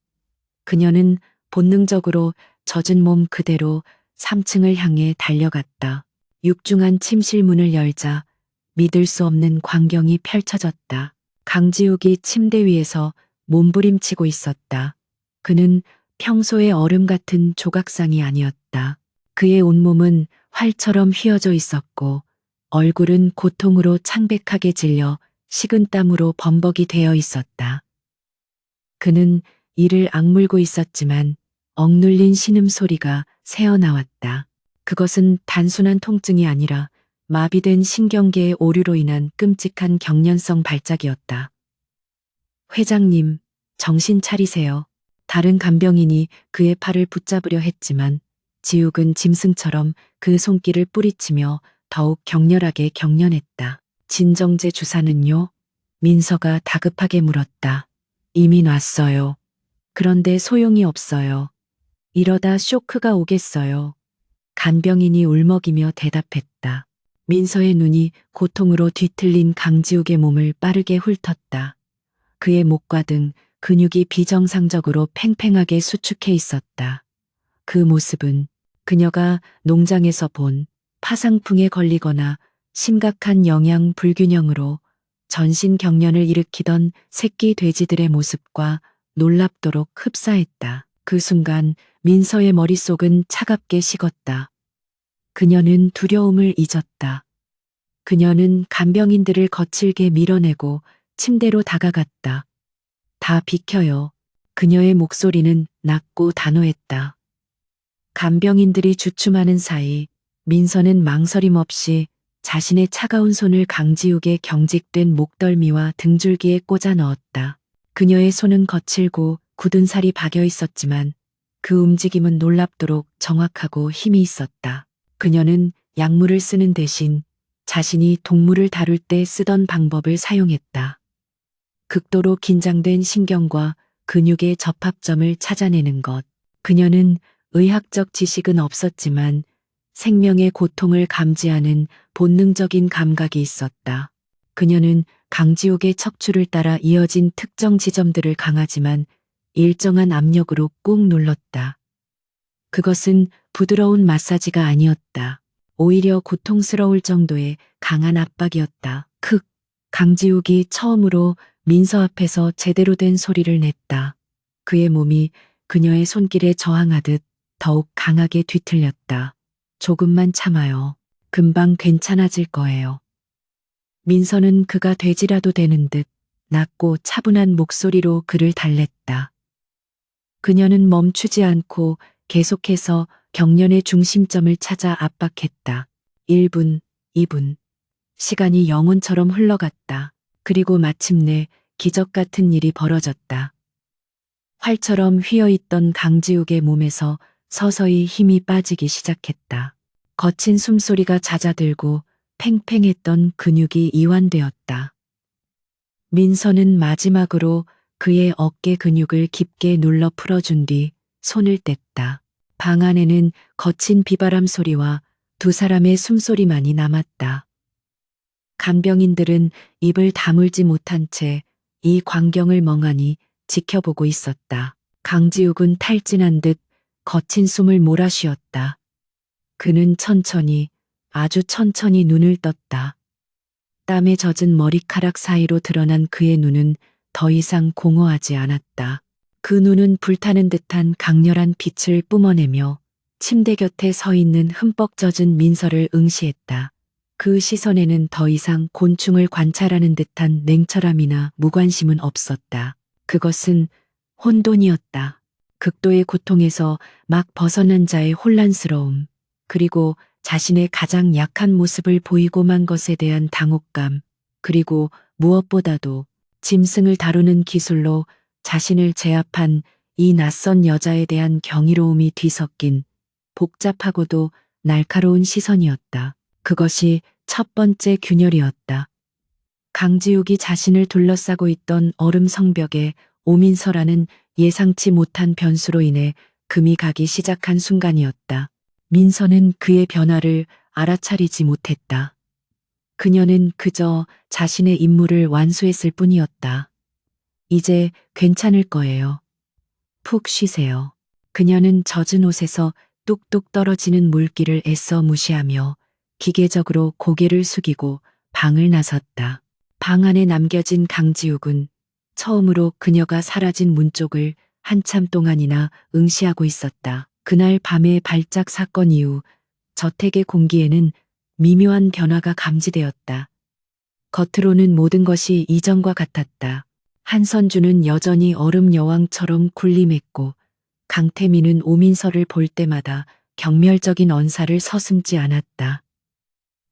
그녀는 본능적으로 젖은 몸 그대로 3층을 향해 달려갔다. 육중한 침실 문을 열자 믿을 수 없는 광경이 펼쳐졌다. 강지욱이 침대 위에서 몸부림치고 있었다. 그는 평소의 얼음 같은 조각상이 아니었다. 그의 온몸은 활처럼 휘어져 있었고 얼굴은 고통으로 창백하게 질려 식은땀으로 범벅이 되어 있었다. 그는 이를 악물고 있었지만 억눌린 신음소리가 새어나왔다. 그것은 단순한 통증이 아니라 마비된 신경계의 오류로 인한 끔찍한 경련성 발작이었다. 회장님, 정신 차리세요. 다른 간병인이 그의 팔을 붙잡으려 했지만 지욱은 짐승처럼 그 손길을 뿌리치며 더욱 격렬하게 경련했다. 진정제 주사는요? 민서가 다급하게 물었다. 이미 놨어요. 그런데 소용이 없어요. 이러다 쇼크가 오겠어요. 간병인이 울먹이며 대답했다. 민서의 눈이 고통으로 뒤틀린 강지욱의 몸을 빠르게 훑었다. 그의 목과 등 근육이 비정상적으로 팽팽하게 수축해 있었다. 그 모습은 그녀가 농장에서 본 파상풍에 걸리거나 심각한 영양 불균형으로 전신 경련을 일으키던 새끼 돼지들의 모습과 놀랍도록 흡사했다. 그 순간 민서의 머릿속은 차갑게 식었다. 그녀는 두려움을 잊었다. 그녀는 간병인들을 거칠게 밀어내고 침대로 다가갔다. 다 비켜요. 그녀의 목소리는 낮고 단호했다. 간병인들이 주춤하는 사이 민서는 망설임 없이 자신의 차가운 손을 강지욱의 경직된 목덜미와 등줄기에 꽂아 넣었다. 그녀의 손은 거칠고 굳은 살이 박여 있었지만 그 움직임은 놀랍도록 정확하고 힘이 있었다. 그녀는 약물을 쓰는 대신 자신이 동물을 다룰 때 쓰던 방법을 사용했다. 극도로 긴장된 신경과 근육의 접합점을 찾아내는 것. 그녀는 의학적 지식은 없었지만 생명의 고통을 감지하는 본능적인 감각이 있었다. 그녀는 강지욱의 척추를 따라 이어진 특정 지점들을 강하지만 일정한 압력으로 꾹 눌렀다. 그것은 부드러운 마사지가 아니었다. 오히려 고통스러울 정도의 강한 압박이었다. 강지욱이 처음으로 민서 앞에서 제대로 된 소리를 냈다. 그의 몸이 그녀의 손길에 저항하듯 더욱 강하게 뒤틀렸다. 조금만 참아요. 금방 괜찮아질 거예요. 민서는 그가 돼지라도 되는 듯 낮고 차분한 목소리로 그를 달랬다. 그녀는 멈추지 않고 계속해서 경련의 중심점을 찾아 압박했다. 1분, 2분. 시간이 영혼처럼 흘러갔다. 그리고 마침내 기적 같은 일이 벌어졌다. 활처럼 휘어있던 강지욱의 몸에서 서서히 힘이 빠지기 시작했다. 거친 숨소리가 잦아들고 팽팽했던 근육이 이완되었다. 민서는 마지막으로 그의 어깨 근육을 깊게 눌러 풀어준 뒤 손을 뗐다. 방 안에는 거친 비바람 소리와 두 사람의 숨소리만이 남았다. 간병인들은 입을 다물지 못한 채 이 광경을 멍하니 지켜보고 있었다. 강지욱은 탈진한 듯 거친 숨을 몰아쉬었다. 그는 천천히, 아주 천천히 눈을 떴다. 땀에 젖은 머리카락 사이로 드러난 그의 눈은 더 이상 공허하지 않았다. 그 눈은 불타는 듯한 강렬한 빛을 뿜어내며 침대 곁에 서 있는 흠뻑 젖은 민서를 응시했다. 그 시선에는 더 이상 곤충을 관찰하는 듯한 냉철함이나 무관심은 없었다. 그것은 혼돈이었다. 극도의 고통에서 막 벗어난 자의 혼란스러움, 그리고 자신의 가장 약한 모습을 보이고 만 것에 대한 당혹감, 그리고 무엇보다도 짐승을 다루는 기술로 자신을 제압한 이 낯선 여자에 대한 경이로움이 뒤섞인 복잡하고도 날카로운 시선이었다. 그것이 첫 번째 균열이었다. 강지욱이 자신을 둘러싸고 있던 얼음 성벽에 오민서라는 예상치 못한 변수로 인해 금이 가기 시작한 순간이었다. 민서는 그의 변화를 알아차리지 못했다. 그녀는 그저 자신의 임무를 완수했을 뿐이었다. 이제 괜찮을 거예요. 푹 쉬세요. 그녀는 젖은 옷에서 뚝뚝 떨어지는 물기를 애써 무시하며 기계적으로 고개를 숙이고 방을 나섰다. 방 안에 남겨진 강지욱은 처음으로 그녀가 사라진 문 쪽을 한참 동안이나 응시하고 있었다. 그날 밤의 발작 사건 이후 저택의 공기에는 미묘한 변화가 감지되었다. 겉으로는 모든 것이 이전과 같았다. 한선주는 여전히 얼음 여왕처럼 군림했고 강태민은 오민서를 볼 때마다 경멸적인 언사를 서슴지 않았다.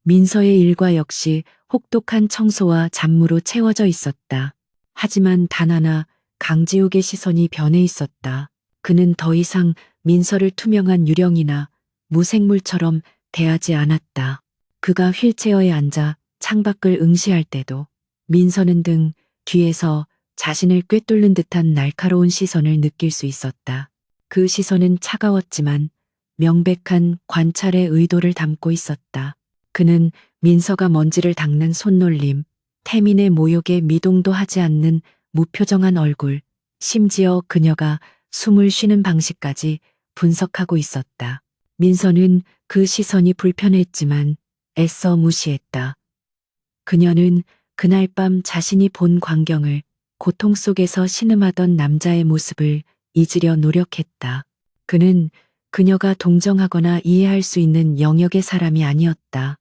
민서의 일과 역시 혹독한 청소와 잡무로 채워져 있었다. 하지만 단 하나 강지욱의 시선이 변해 있었다. 그는 더 이상 민서를 투명한 유령이나 무생물처럼 대하지 않았다. 그가 휠체어에 앉아 창밖을 응시할 때도 민서는 등 뒤에서 자신을 꿰뚫는 듯한 날카로운 시선을 느낄 수 있었다. 그 시선은 차가웠지만 명백한 관찰의 의도를 담고 있었다. 그는 민서가 먼지를 닦는 손놀림, 태민의 모욕에 미동도 하지 않는 무표정한 얼굴, 심지어 그녀가 숨을 쉬는 방식까지 분석하고 있었다. 민서는 그 시선이 불편했지만 애써 무시했다. 그녀는 그날 밤 자신이 본 광경을, 고통 속에서 신음하던 남자의 모습을 잊으려 노력했다. 그는 그녀가 동정하거나 이해할 수 있는 영역의 사람이 아니었다.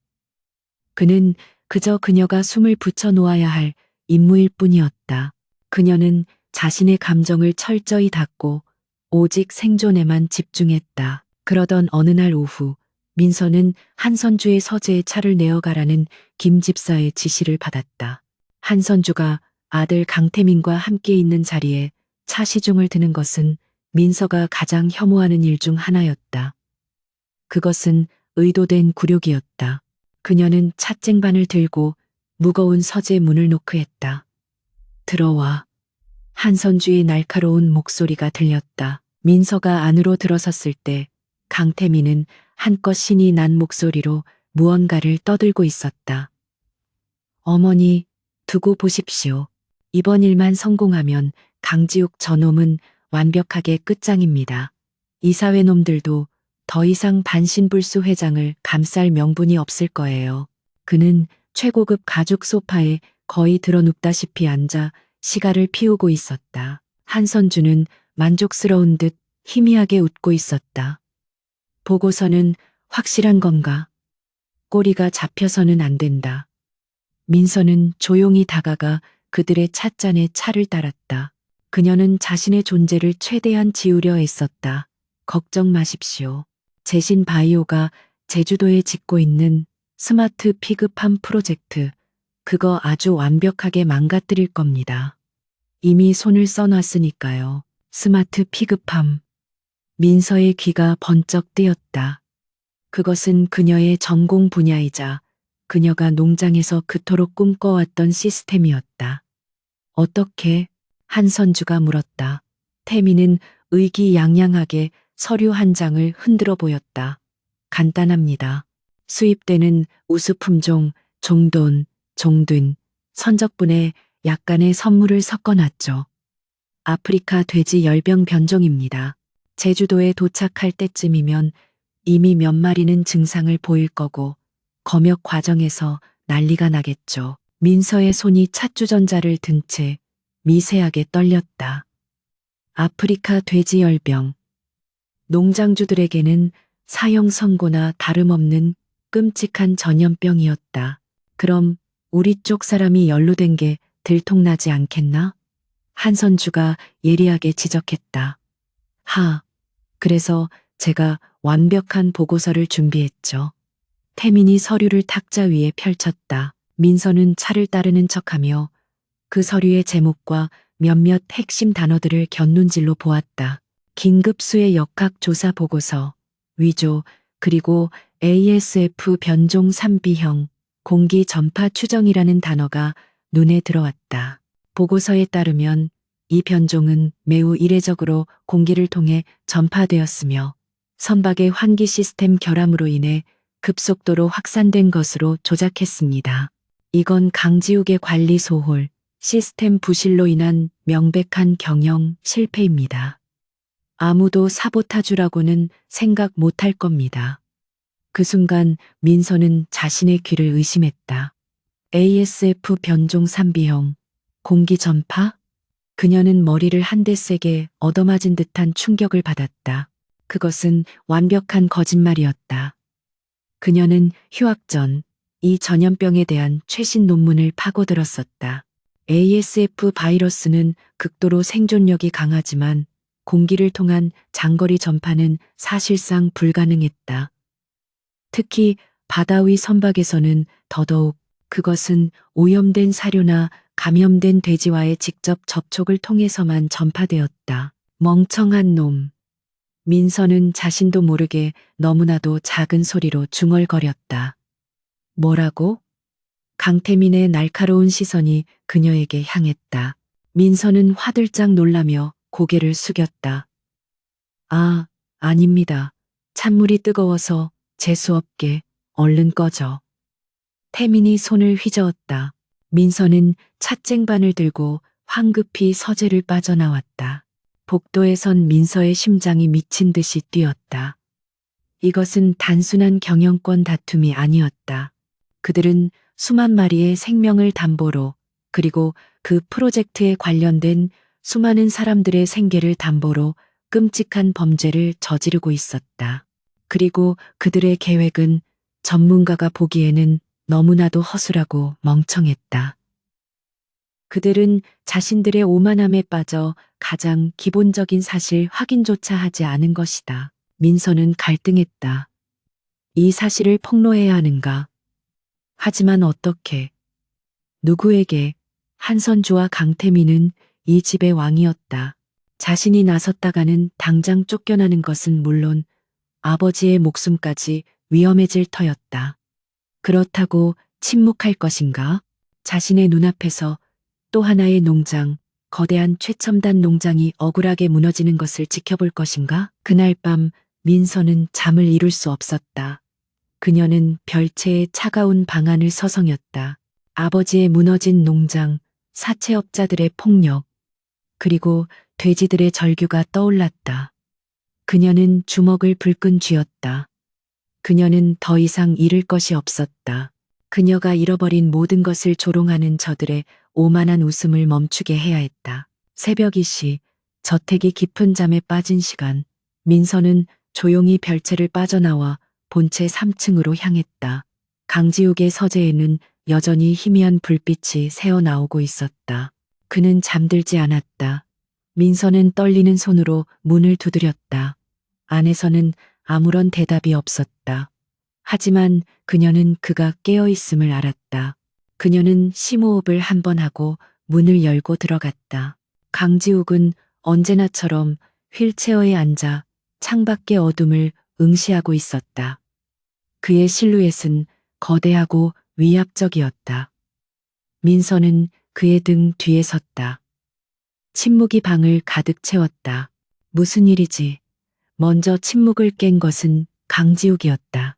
그는 그저 그녀가 숨을 붙여놓아야 할 임무일 뿐이었다. 그녀는 자신의 감정을 철저히 닫고 오직 생존에만 집중했다. 그러던 어느 날 오후 민서는 한선주의 서재에 차를 내어가라는 김 집사의 지시를 받았다. 한선주가 아들 강태민과 함께 있는 자리에 차 시중을 드는 것은 민서가 가장 혐오하는 일 중 하나였다. 그것은 의도된 굴욕이었다. 그녀는 찻쟁반을 들고 무거운 서재 문을 노크했다. 들어와. 한선주의 날카로운 목소리가 들렸다. 민서가 안으로 들어섰을 때 강태민은 한껏 신이 난 목소리로 무언가를 떠들고 있었다. 어머니, 두고 보십시오. 이번 일만 성공하면 강지욱 저놈은 완벽하게 끝장입니다. 이사회 놈들도 더 이상 반신불수 회장을 감쌀 명분이 없을 거예요. 그는 최고급 가죽 소파에 거의 드러눕다시피 앉아 시가를 피우고 있었다. 한선주는 만족스러운 듯 희미하게 웃고 있었다. 보고서는 확실한 건가? 꼬리가 잡혀서는 안 된다. 민서는 조용히 다가가 그들의 찻잔에 차를 따랐다. 그녀는 자신의 존재를 최대한 지우려 애썼다. 걱정 마십시오. 제신 바이오가 제주도에 짓고 있는 스마트 피그팜 프로젝트, 그거 아주 완벽하게 망가뜨릴 겁니다. 이미 손을 써놨으니까요. 스마트 피그팜. 민서의 귀가 번쩍 뜨였다. 그것은 그녀의 전공 분야이자 그녀가 농장에서 그토록 꿈꿔왔던 시스템이었다. 어떻게? 한선주가 물었다. 태민은 의기양양하게 서류 한 장을 흔들어 보였다. 간단합니다. 수입되는 우수품종, 종돈, 종든, 선적분에 약간의 선물을 섞어놨죠. 아프리카 돼지 열병 변종입니다. 제주도에 도착할 때쯤이면 이미 몇 마리는 증상을 보일 거고 검역 과정에서 난리가 나겠죠. 민서의 손이 찻주전자를 든 채 미세하게 떨렸다. 아프리카 돼지 열병. 농장주들에게는 사형 선고나 다름없는 끔찍한 전염병이었다. 그럼 우리 쪽 사람이 연루된 게 들통나지 않겠나? 한선주가 예리하게 지적했다. 그래서 제가 완벽한 보고서를 준비했죠. 태민이 서류를 탁자 위에 펼쳤다. 민서는 차를 따르는 척하며 그 서류의 제목과 몇몇 핵심 단어들을 곁눈질로 보았다. 긴급수의 역학조사 보고서, 위조, 그리고 ASF 변종 3B형, 공기 전파 추정이라는 단어가 눈에 들어왔다. 보고서에 따르면 이 변종은 매우 이례적으로 공기를 통해 전파되었으며 선박의 환기 시스템 결함으로 인해 급속도로 확산된 것으로 조작했습니다. 이건 강지욱의 관리 소홀, 시스템 부실로 인한 명백한 경영 실패입니다. 아무도 사보타주라고는 생각 못할 겁니다. 그 순간 민서는 자신의 귀를 의심했다. ASF 변종 3B형, 공기 전파? 그녀는 머리를 한 대 세게 얻어맞은 듯한 충격을 받았다. 그것은 완벽한 거짓말이었다. 그녀는 휴학 전 이 전염병에 대한 최신 논문을 파고들었었다. ASF 바이러스는 극도로 생존력이 강하지만 공기를 통한 장거리 전파는 사실상 불가능했다. 특히 바다 위 선박에서는 더더욱 그것은 오염된 사료나 감염된 돼지와의 직접 접촉을 통해서만 전파되었다. 멍청한 놈. 민서는 자신도 모르게 너무나도 작은 소리로 중얼거렸다. 뭐라고? 강태민의 날카로운 시선이 그녀에게 향했다. 민서는 화들짝 놀라며 고개를 숙였다. 아닙니다. 찬물이 뜨거워서 재수없게 얼른 꺼져. 태민이 손을 휘저었다. 민서는 찻쟁반을 들고 황급히 서재를 빠져나왔다. 복도에 선 민서의 심장이 미친 듯이 뛰었다. 이것은 단순한 경영권 다툼이 아니었다. 그들은 수만 마리의 생명을 담보로 그리고 그 프로젝트에 관련된 수많은 사람들의 생계를 담보로 끔찍한 범죄를 저지르고 있었다. 그리고 그들의 계획은 전문가가 보기에는 너무나도 허술하고 멍청했다. 그들은 자신들의 오만함에 빠져 가장 기본적인 사실 확인조차 하지 않은 것이다. 민서는 갈등했다. 이 사실을 폭로해야 하는가? 하지만 어떻게? 누구에게? 한선주와 강태민은 이 집의 왕이었다. 자신이 나섰다가는 당장 쫓겨나는 것은 물론 아버지의 목숨까지 위험해질 터였다. 그렇다고 침묵할 것인가? 자신의 눈앞에서 또 하나의 농장, 거대한 최첨단 농장이 억울하게 무너지는 것을 지켜볼 것인가? 그날 밤 민서는 잠을 이룰 수 없었다. 그녀는 별채의 차가운 방안을 서성였다. 아버지의 무너진 농장, 사채업자들의 폭력, 그리고 돼지들의 절규가 떠올랐다. 그녀는 주먹을 불끈 쥐었다. 그녀는 더 이상 잃을 것이 없었다. 그녀가 잃어버린 모든 것을 조롱하는 저들의 오만한 웃음을 멈추게 해야 했다. 새벽 2시, 저택이 깊은 잠에 빠진 시간, 민서는 조용히 별채를 빠져나와 본체 3층으로 향했다. 강지욱의 서재에는 여전히 희미한 불빛이 새어나오고 있었다. 그는 잠들지 않았다. 민서는 떨리는 손으로 문을 두드렸다. 안에서는 아무런 대답이 없었다. 하지만 그녀는 그가 깨어 있음을 알았다. 그녀는 심호흡을 한 번 하고 문을 열고 들어갔다. 강지욱은 언제나처럼 휠체어에 앉아 창밖의 어둠을 응시하고 있었다. 그의 실루엣은 거대하고 위압적이었다. 민서는 그의 등 뒤에 섰다. 침묵이 방을 가득 채웠다. 무슨 일이지? 먼저 침묵을 깬 것은 강지욱이었다.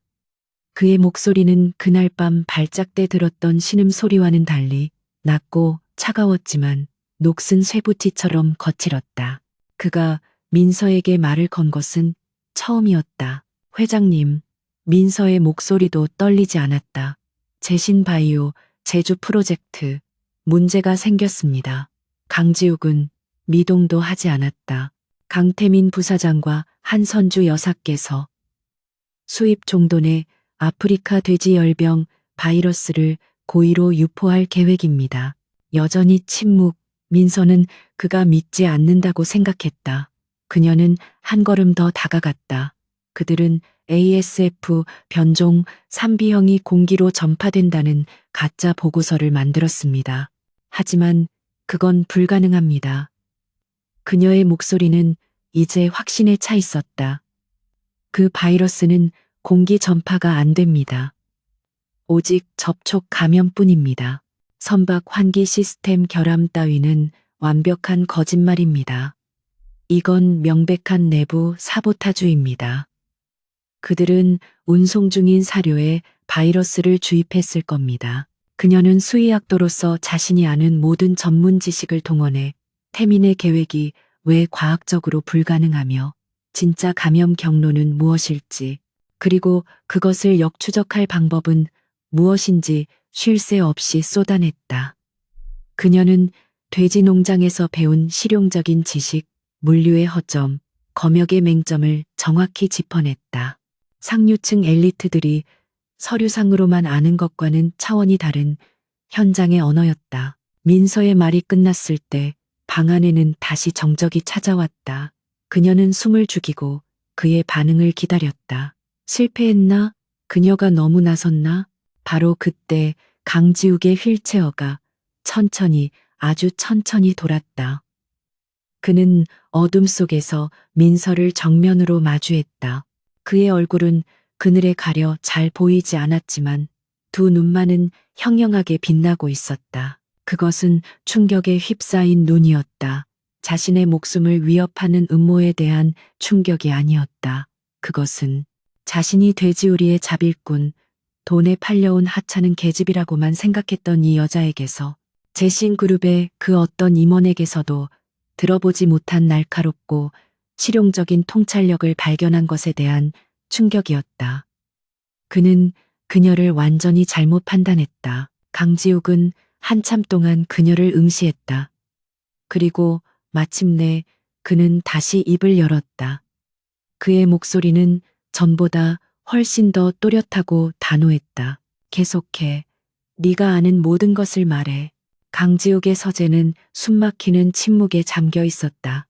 그의 목소리는 그날 밤 발작때 들었던 신음소리와는 달리 낮고 차가웠지만 녹슨 쇠붙이처럼 거칠었다. 그가 민서에게 말을 건 것은 처음이었다. 회장님, 민서의 목소리도 떨리지 않았다. 제신바이오 제주 프로젝트 문제가 생겼습니다. 강지욱은 미동도 하지 않았다. 강태민 부사장과 한선주 여사께서 수입 종돈에 아프리카 돼지열병 바이러스를 고의로 유포할 계획입니다. 여전히 침묵. 민서는 그가 믿지 않는다고 생각했다. 그녀는 한 걸음 더 다가갔다. 그들은 ASF 변종 3B형이 공기로 전파된다는 가짜 보고서를 만들었습니다. 하지만 그건 불가능합니다. 그녀의 목소리는 이제 확신에 차 있었다. 그 바이러스는 공기 전파가 안 됩니다. 오직 접촉 감염뿐입니다. 선박 환기 시스템 결함 따위는 완벽한 거짓말입니다. 이건 명백한 내부 사보타주입니다. 그들은 운송 중인 사료에 바이러스를 주입했을 겁니다. 그녀는 수의학도로서 자신이 아는 모든 전문 지식을 동원해 태민의 계획이 왜 과학적으로 불가능하며 진짜 감염 경로는 무엇일지, 그리고 그것을 역추적할 방법은 무엇인지 쉴 새 없이 쏟아냈다. 그녀는 돼지 농장에서 배운 실용적인 지식, 물류의 허점, 검역의 맹점을 정확히 짚어냈다. 상류층 엘리트들이 서류상으로만 아는 것과는 차원이 다른 현장의 언어였다. 민서의 말이 끝났을 때 방 안에는 다시 정적이 찾아왔다. 그녀는 숨을 죽이고 그의 반응을 기다렸다. 실패했나? 그녀가 너무 나섰나? 바로 그때 강지욱의 휠체어가 천천히, 아주 천천히 돌았다. 그는 어둠 속에서 민서를 정면으로 마주했다. 그의 얼굴은 그늘에 가려 잘 보이지 않았지만 두 눈만은 형형하게 빛나고 있었다. 그것은 충격에 휩싸인 눈이었다. 자신의 목숨을 위협하는 음모에 대한 충격이 아니었다. 그것은 자신이 돼지우리의 잡일꾼, 돈에 팔려온 하찮은 계집이라고만 생각했던 이 여자에게서, 제신그룹의 그 어떤 임원에게서도 들어보지 못한 날카롭고 실용적인 통찰력을 발견한 것에 대한 충격이었다. 그는 그녀를 완전히 잘못 판단했다. 강지욱은 한참 동안 그녀를 응시했다. 그리고 마침내 그는 다시 입을 열었다. 그의 목소리는 전보다 훨씬 더 또렷하고 단호했다. 계속해. 네가 아는 모든 것을 말해. 강지욱의 서재는 숨막히는 침묵에 잠겨 있었다.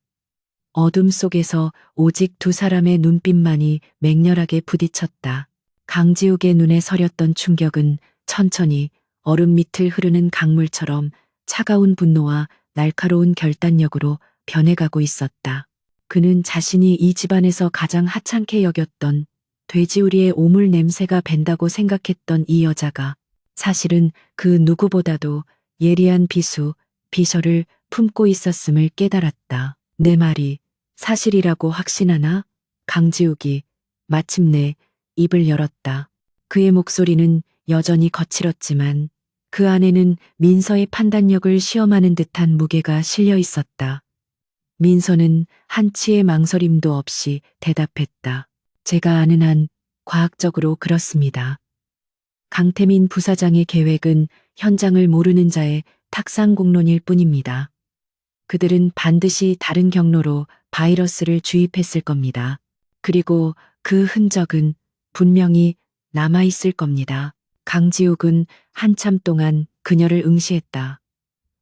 어둠 속에서 오직 두 사람의 눈빛만이 맹렬하게 부딪혔다. 강지욱의 눈에 서렸던 충격은 천천히 얼음 밑을 흐르는 강물처럼 차가운 분노와 날카로운 결단력으로 변해가고 있었다. 그는 자신이 이 집안에서 가장 하찮게 여겼던 돼지우리의 오물 냄새가 밴다고 생각했던 이 여자가 사실은 그 누구보다도 예리한 비수, 비서를 품고 있었음을 깨달았다. 내 말이 사실이라고 확신하나? 강지욱이 마침내 입을 열었다. 그의 목소리는 여전히 거칠었지만 그 안에는 민서의 판단력을 시험하는 듯한 무게가 실려 있었다. 민서는 한치의 망설임도 없이 대답했다. 제가 아는 한 과학적으로 그렇습니다. 강태민 부사장의 계획은 현장을 모르는 자의 탁상공론일 뿐입니다. 그들은 반드시 다른 경로로 바이러스를 주입했을 겁니다. 그리고 그 흔적은 분명히 남아있을 겁니다. 강지욱은 한참 동안 그녀를 응시했다.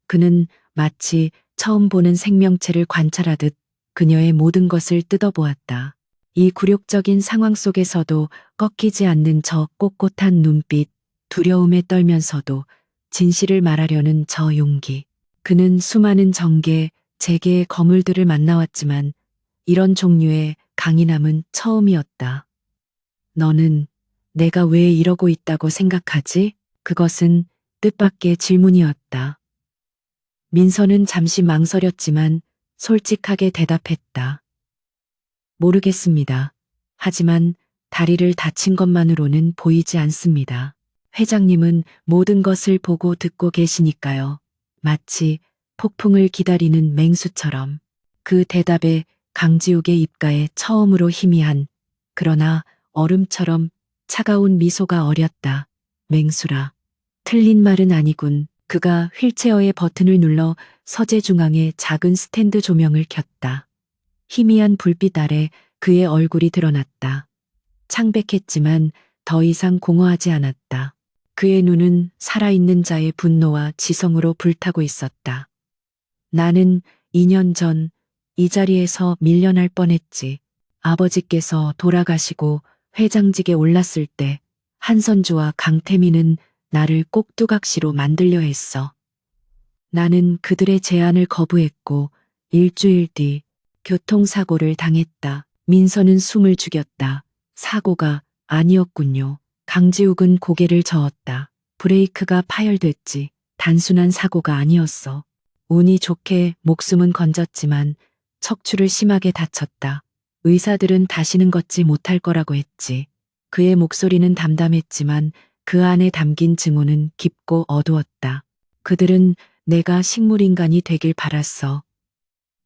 그는 마치 처음 보는 생명체를 관찰하듯 그녀의 모든 것을 뜯어보았다. 이 굴욕적인 상황 속에서도 꺾이지 않는 저 꼿꼿한 눈빛, 두려움에 떨면서도 진실을 말하려는 저 용기. 그는 수많은 정계, 재계의 거물들을 만나왔지만 이런 종류의 강인함은 처음이었다. 너는 내가 왜 이러고 있다고 생각하지? 그것은 뜻밖의 질문이었다. 민서는 잠시 망설였지만 솔직하게 대답했다. 모르겠습니다. 하지만 다리를 다친 것만으로는 보이지 않습니다. 회장님은 모든 것을 보고 듣고 계시니까요. 마치 폭풍을 기다리는 맹수처럼. 그 대답에 강지욱의 입가에 처음으로 희미한 그러나 얼음처럼 차가운 미소가 어렸다. 맹수라. 틀린 말은 아니군. 그가 휠체어의 버튼을 눌러 서재 중앙에 작은 스탠드 조명을 켰다. 희미한 불빛 아래 그의 얼굴이 드러났다. 창백했지만 더 이상 공허하지 않았다. 그의 눈은 살아있는 자의 분노와 지성으로 불타고 있었다. 나는 2년 전 이 자리에서 밀려날 뻔했지. 아버지께서 돌아가시고 회장직에 올랐을 때 한선주와 강태민은 나를 꼭두각시로 만들려 했어. 나는 그들의 제안을 거부했고 일주일 뒤 교통사고를 당했다. 민서는 숨을 죽였다. 사고가 아니었군요. 강지욱은 고개를 저었다. 브레이크가 파열됐지. 단순한 사고가 아니었어. 운이 좋게 목숨은 건졌지만 척추를 심하게 다쳤다. 의사들은 다시는 걷지 못할 거라고 했지. 그의 목소리는 담담했지만 그 안에 담긴 증오는 깊고 어두웠다. 그들은 내가 식물인간이 되길 바랐어.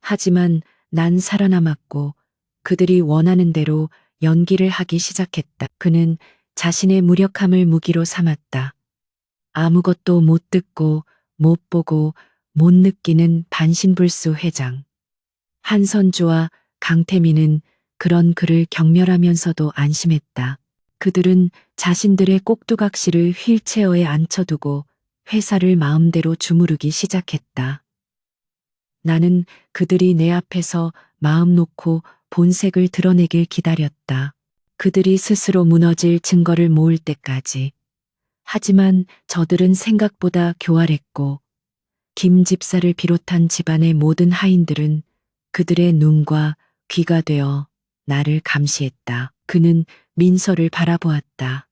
하지만 난 살아남았고 그들이 원하는 대로 연기를 하기 시작했다. 그는 자신의 무력함을 무기로 삼았다. 아무것도 못 듣고 못 보고 못 느끼는 반신불수 회장. 한선주와 강태민은 그런 그를 경멸하면서도 안심했다. 그들은 자신들의 꼭두각시를 휠체어에 앉혀두고 회사를 마음대로 주무르기 시작했다. 나는 그들이 내 앞에서 마음 놓고 본색을 드러내길 기다렸다. 그들이 스스로 무너질 증거를 모을 때까지. 하지만 저들은 생각보다 교활했고 김 집사를 비롯한 집안의 모든 하인들은 그들의 눈과 귀가 되어 나를 감시했다. 그는 민서를 바라보았다.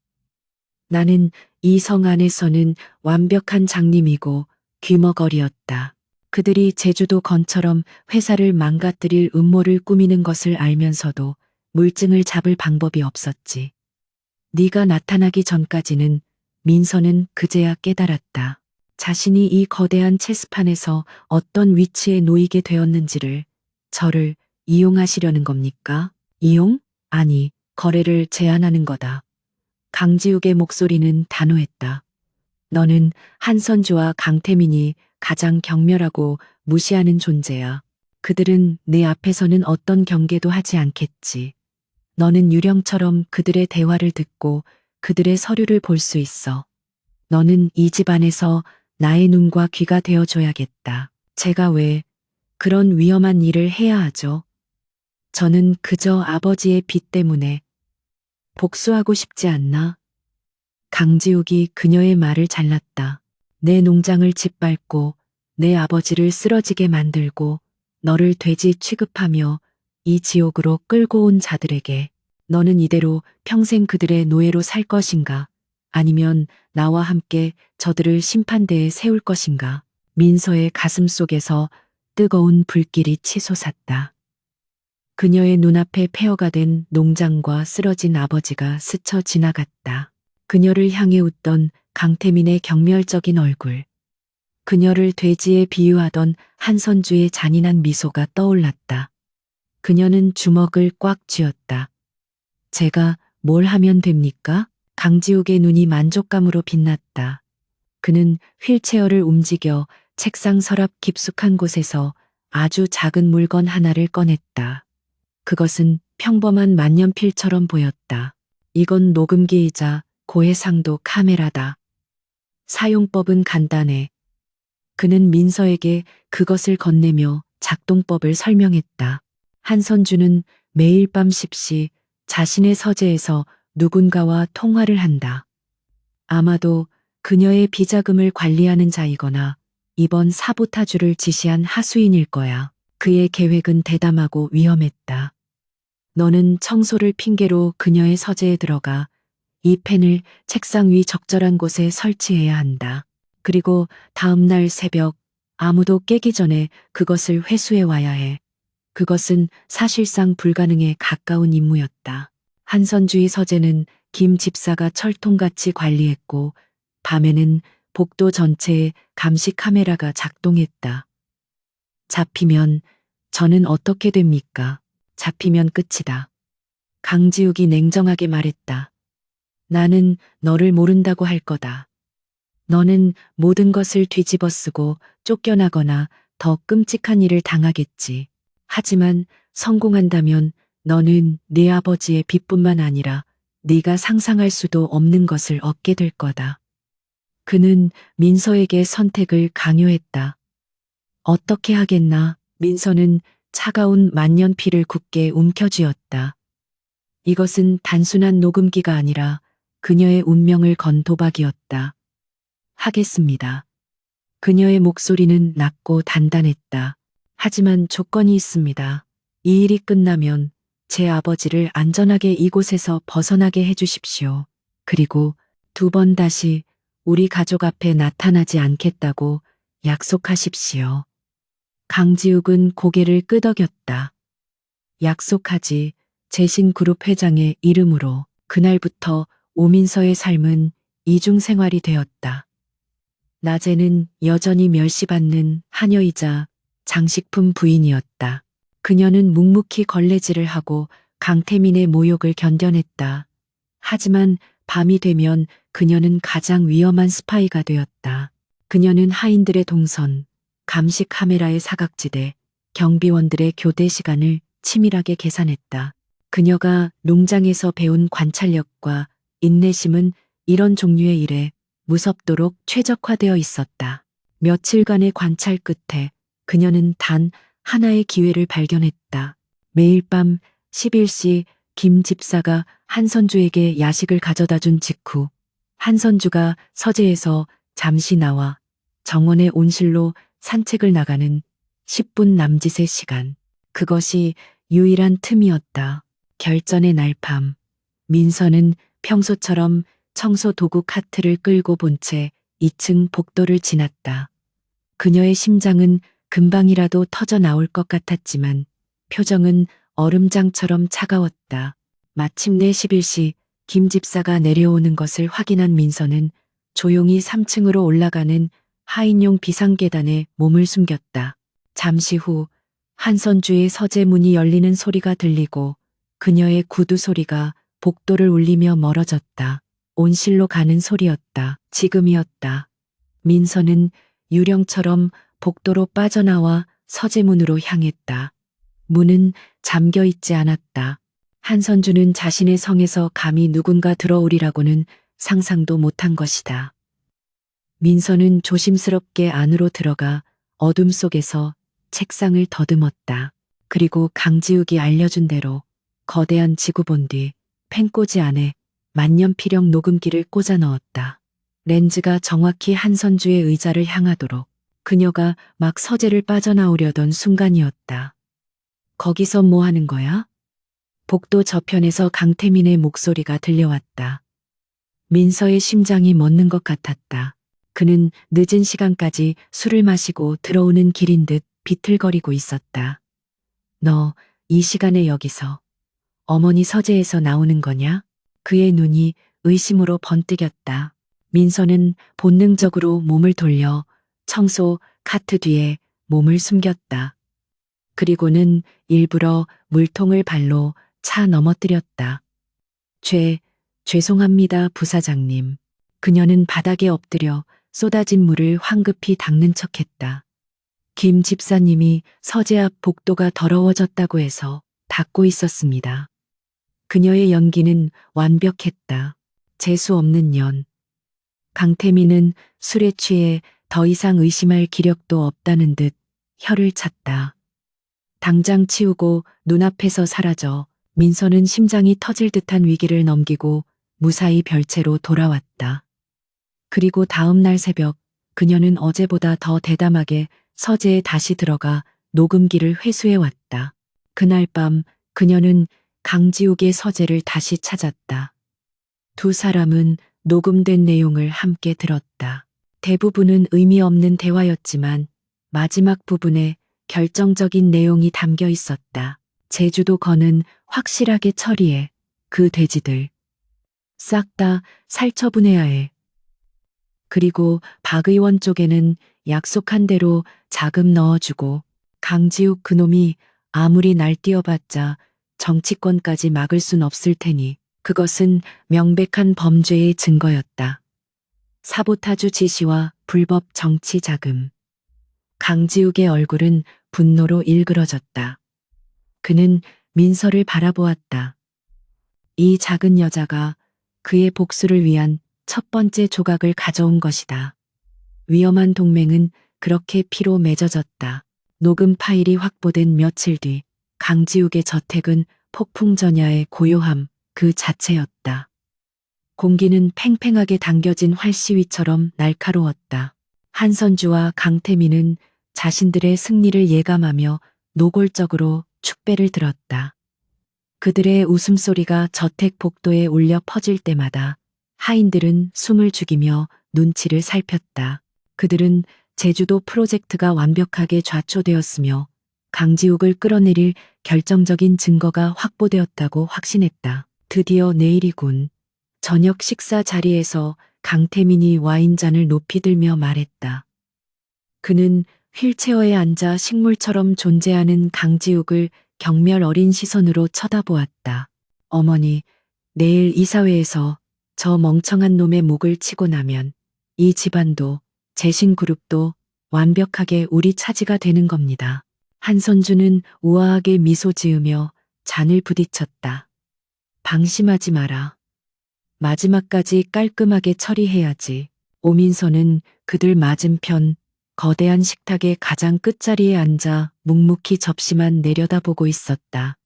나는 이 성 안에서는 완벽한 장님이고 귀머거리였다. 그들이 제주도 건처럼 회사를 망가뜨릴 음모를 꾸미는 것을 알면서도 물증을 잡을 방법이 없었지. 네가 나타나기 전까지는 민서는 그제야 깨달았다. 자신이 이 거대한 체스판에서 어떤 위치에 놓이게 되었는지를. 저를 이용하시려는 겁니까? 이용? 아니, 거래를 제안하는 거다. 강지욱의 목소리는 단호했다. 너는 한선주와 강태민이 가장 경멸하고 무시하는 존재야. 그들은 내 앞에서는 어떤 경계도 하지 않겠지. 너는 유령처럼 그들의 대화를 듣고 그들의 서류를 볼 수 있어. 너는 이 집안에서 나의 눈과 귀가 되어줘야겠다. 제가 왜 그런 위험한 일을 해야 하죠? 저는 그저 아버지의 빚 때문에 복수하고 싶지 않나? 강지욱이 그녀의 말을 잘랐다. 내 농장을 짓밟고 내 아버지를 쓰러지게 만들고 너를 돼지 취급하며 이 지옥으로 끌고 온 자들에게 너는 이대로 평생 그들의 노예로 살 것인가? 아니면 나와 함께 저들을 심판대에 세울 것인가? 민서의 가슴 속에서 뜨거운 불길이 치솟았다. 그녀의 눈앞에 폐허가 된 농장과 쓰러진 아버지가 스쳐 지나갔다. 그녀를 향해 웃던 강태민의 경멸적인 얼굴. 그녀를 돼지에 비유하던 한선주의 잔인한 미소가 떠올랐다. 그녀는 주먹을 꽉 쥐었다. 제가 뭘 하면 됩니까? 강지욱의 눈이 만족감으로 빛났다. 그는 휠체어를 움직여 책상 서랍 깊숙한 곳에서 아주 작은 물건 하나를 꺼냈다. 그것은 평범한 만년필처럼 보였다. 이건 녹음기이자 고해상도 카메라다. 사용법은 간단해. 그는 민서에게 그것을 건네며 작동법을 설명했다. 한선주는 매일 밤 10시 자신의 서재에서 누군가와 통화를 한다. 아마도 그녀의 비자금을 관리하는 자이거나 이번 사보타주를 지시한 하수인일 거야. 그의 계획은 대담하고 위험했다. 너는 청소를 핑계로 그녀의 서재에 들어가 이 펜을 책상 위 적절한 곳에 설치해야 한다. 그리고 다음 날 새벽 아무도 깨기 전에 그것을 회수해 와야 해. 그것은 사실상 불가능에 가까운 임무였다. 한선주의 서재는 김 집사가 철통같이 관리했고 밤에는 복도 전체에 감시 카메라가 작동했다. 잡히면 저는 어떻게 됩니까? 잡히면 끝이다. 강지욱이 냉정하게 말했다. 나는 너를 모른다고 할 거다. 너는 모든 것을 뒤집어 쓰고 쫓겨나거나 더 끔찍한 일을 당하겠지. 하지만 성공한다면 너는 네 아버지의 빚뿐만 아니라 네가 상상할 수도 없는 것을 얻게 될 거다. 그는 민서에게 선택을 강요했다. 어떻게 하겠나? 민서는 차가운 만년필을 굳게 움켜쥐었다. 이것은 단순한 녹음기가 아니라 그녀의 운명을 건 도박이었다. 하겠습니다. 그녀의 목소리는 낮고 단단했다. 하지만 조건이 있습니다. 이 일이 끝나면 제 아버지를 안전하게 이곳에서 벗어나게 해주십시오. 그리고 2번 다시 우리 가족 앞에 나타나지 않겠다고 약속하십시오. 강지욱은 고개를 끄덕였다. 약속하지. 재신그룹 회장의 이름으로. 그날부터 오민서의 삶은 이중생활이 되었다. 낮에는 여전히 멸시받는 하녀이자 장식품 부인이었다. 그녀는 묵묵히 걸레질을 하고 강태민의 모욕을 견뎌냈다. 하지만 밤이 되면 그녀는 가장 위험한 스파이가 되었다. 그녀는 하인들의 동선, 감시 카메라의 사각지대, 경비원들의 교대 시간을 치밀하게 계산했다. 그녀가 농장에서 배운 관찰력과 인내심은 이런 종류의 일에 무섭도록 최적화되어 있었다. 며칠간의 관찰 끝에 그녀는 단 하나의 기회를 발견했다. 매일 밤 11시 김 집사가 한선주에게 야식을 가져다 준 직후 한선주가 서재에서 잠시 나와 정원의 온실로 산책을 나가는 10분 남짓의 시간. 그것이 유일한 틈이었다. 결전의 날 밤, 민서는 평소처럼 청소 도구 카트를 끌고 본 채 2층 복도를 지났다. 그녀의 심장은 금방이라도 터져 나올 것 같았지만 표정은 얼음장처럼 차가웠다. 마침내 11시 김 집사가 내려오는 것을 확인한 민서는 조용히 3층으로 올라가는 하인용 비상계단에 몸을 숨겼다. 잠시 후 한선주의 서재 문이 열리는 소리가 들리고 그녀의 구두 소리가 복도를 울리며 멀어졌다. 온실로 가는 소리였다. 지금이었다. 민서는 유령처럼 복도로 빠져나와 서재문으로 향했다. 문은 잠겨 있지 않았다. 한선주는 자신의 성에서 감히 누군가 들어오리라고는 상상도 못한 것이다. 민서는 조심스럽게 안으로 들어가 어둠 속에서 책상을 더듬었다. 그리고 강지욱이 알려준 대로 거대한 지구본 뒤 펜꽂이 안에 만년필형 녹음기를 꽂아 넣었다. 렌즈가 정확히 한선주의 의자를 향하도록. 그녀가 막 서재를 빠져나오려던 순간이었다. 거기서 뭐 하는 거야? 복도 저편에서 강태민의 목소리가 들려왔다. 민서의 심장이 멎는 것 같았다. 그는 늦은 시간까지 술을 마시고 들어오는 길인 듯 비틀거리고 있었다. 너, 이 시간에 여기서 어머니 서재에서 나오는 거냐? 그의 눈이 의심으로 번뜩였다. 민서는 본능적으로 몸을 돌려 청소 카트 뒤에 몸을 숨겼다. 그리고는 일부러 물통을 발로 차 넘어뜨렸다. 죄송합니다, 부사장님. 그녀는 바닥에 엎드려 쏟아진 물을 황급히 닦는 척했다. 김 집사님이 서재 앞 복도가 더러워졌다고 해서 닦고 있었습니다. 그녀의 연기는 완벽했다. 재수 없는 년. 강태민은 술에 취해 더 이상 의심할 기력도 없다는 듯 혀를 찼다. 당장 치우고 눈앞에서 사라져 민서는 심장이 터질 듯한 위기를 넘기고 무사히 별채로 돌아왔다. 그리고 다음 날 새벽 그녀는 어제보다 더 대담하게 서재에 다시 들어가 녹음기를 회수해 왔다. 그날 밤 그녀는 강지욱의 서재를 다시 찾았다. 두 사람은 녹음된 내용을 함께 들었다. 대부분은 의미 없는 대화였지만 마지막 부분에 결정적인 내용이 담겨 있었다. 제주도 건은 확실하게 처리해. 그 돼지들 싹 다 살처분해야 해. 그리고 박 의원 쪽에는 약속한 대로 자금 넣어주고 강지욱 그놈이 아무리 날뛰어봤자 정치권까지 막을 순 없을 테니 그것은 명백한 범죄의 증거였다. 사보타주 지시와 불법 정치 자금. 강지욱의 얼굴은 분노로 일그러졌다. 그는 민서를 바라보았다. 이 작은 여자가 그의 복수를 위한 첫 번째 조각을 가져온 것이다. 위험한 동맹은 그렇게 피로 맺어졌다. 녹음 파일이 확보된 며칠 뒤 강지욱의 저택은 폭풍전야의 고요함 그 자체였다. 공기는 팽팽하게 당겨진 활시위처럼 날카로웠다. 한선주와 강태민은 자신들의 승리를 예감하며 노골적으로 축배를 들었다. 그들의 웃음소리가 저택 복도에 울려 퍼질 때마다 하인들은 숨을 죽이며 눈치를 살폈다. 그들은 제주도 프로젝트가 완벽하게 좌초되었으며 강지욱을 끌어내릴 결정적인 증거가 확보되었다고 확신했다. 드디어 내일이군. 저녁 식사 자리에서 강태민이 와인잔을 높이 들며 말했다. 그는 휠체어에 앉아 식물처럼 존재하는 강지욱을 경멸 어린 시선으로 쳐다보았다. 어머니, 내일 이사회에서 저 멍청한 놈의 목을 치고 나면 이 집안도 재신그룹도 완벽하게 우리 차지가 되는 겁니다. 한선주는 우아하게 미소 지으며 잔을 부딪혔다. 방심하지 마라. 마지막까지 깔끔하게 처리해야지. 오민서는 그들 맞은편 거대한 식탁의 가장 끝자리에 앉아 묵묵히 접시만 내려다보고 있었다.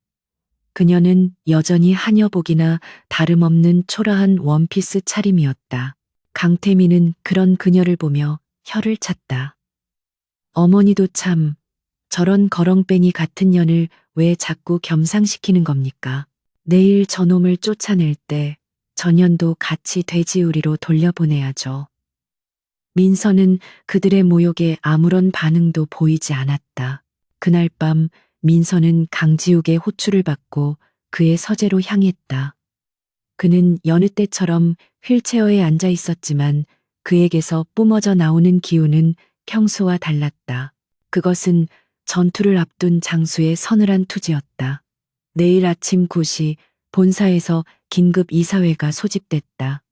그녀는 여전히 하녀복이나 다름없는 초라한 원피스 차림이었다. 강태민은 그런 그녀를 보며 혀를 찼다. 어머니도 참 저런 거렁뱅이 같은 년을 왜 자꾸 겸상시키는 겁니까? 내일 저놈을 쫓아낼 때 전년도 같이 돼지우리로 돌려보내야죠. 민서는 그들의 모욕에 아무런 반응도 보이지 않았다. 그날 밤 민서는 강지욱의 호출을 받고 그의 서재로 향했다. 그는 여느 때처럼 휠체어에 앉아 있었지만 그에게서 뿜어져 나오는 기운은 평소와 달랐다. 그것은 전투를 앞둔 장수의 서늘한 투지였다. 내일 아침 9시 본사에서 긴급 이사회가 소집됐다.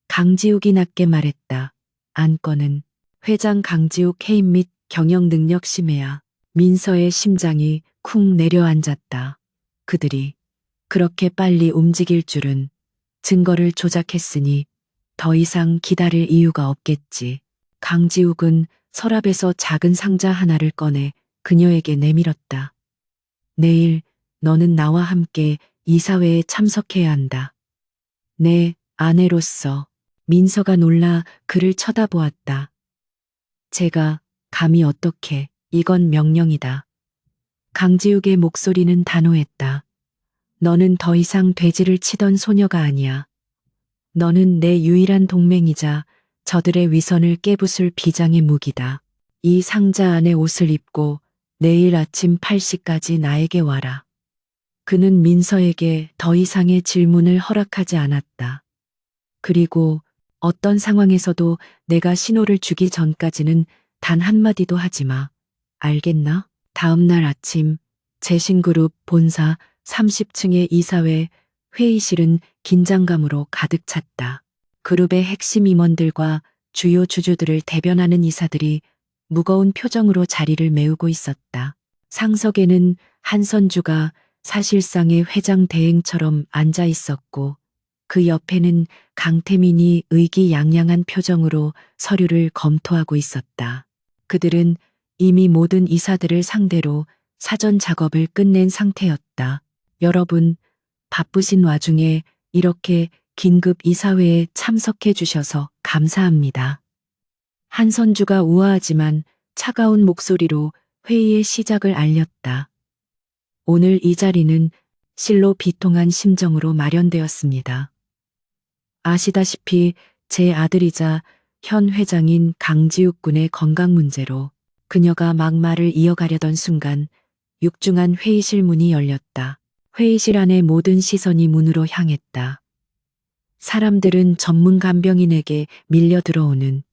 강지욱이 낮게 말했다. 안건은 회장 강지욱 해임 및 경영 능력 심해야. 민서의 심장이 쿵 내려앉았다. 그들이 그렇게 빨리 움직일 줄은 증거를 조작했으니 더 이상 기다릴 이유가 없겠지. 강지욱은 서랍에서 작은 상자 하나를 꺼내 그녀에게 내밀었다. 내일 너는 나와 함께 이사회에 참석해야 한다. 내 아내로서. 민서가 놀라 그를 쳐다보았다. 제가 감히 어떻게, 이건 명령이다. 강지욱의 목소리는 단호했다. 너는 더 이상 돼지를 치던 소녀가 아니야. 너는 내 유일한 동맹이자 저들의 위선을 깨부술 비장의 무기다. 이 상자 안에 옷을 입고 내일 아침 8시까지 나에게 와라. 그는 민서에게 더 이상의 질문을 허락하지 않았다. 그리고 어떤 상황에서도 내가 신호를 주기 전까지는 단 한마디도 하지 마. 알겠나? 다음 날 아침 재신그룹 본사 30층의 이사회 회의실은 긴장감으로 가득 찼다. 그룹의 핵심 임원들과 주요 주주들을 대변하는 이사들이 무거운 표정으로 자리를 메우고 있었다. 상석에는 한선주가 사실상의 회장 대행처럼 앉아 있었고 그 옆에는 강태민이 의기양양한 표정으로 서류를 검토하고 있었다. 그들은 이미 모든 이사들을 상대로 사전 작업을 끝낸 상태였다. 여러분, 바쁘신 와중에 이렇게 긴급 이사회에 참석해 주셔서 감사합니다. 한선주가 우아하지만 차가운 목소리로 회의의 시작을 알렸다. 오늘 이 자리는 실로 비통한 심정으로 마련되었습니다. 아시다시피 제 아들이자 현 회장인 강지욱 군의 건강 문제로 그녀가 막말을 이어가려던 순간 육중한 회의실 문이 열렸다. 회의실 안의 모든 시선이 문으로 향했다. 사람들은 전문 간병인에게 밀려 들어오는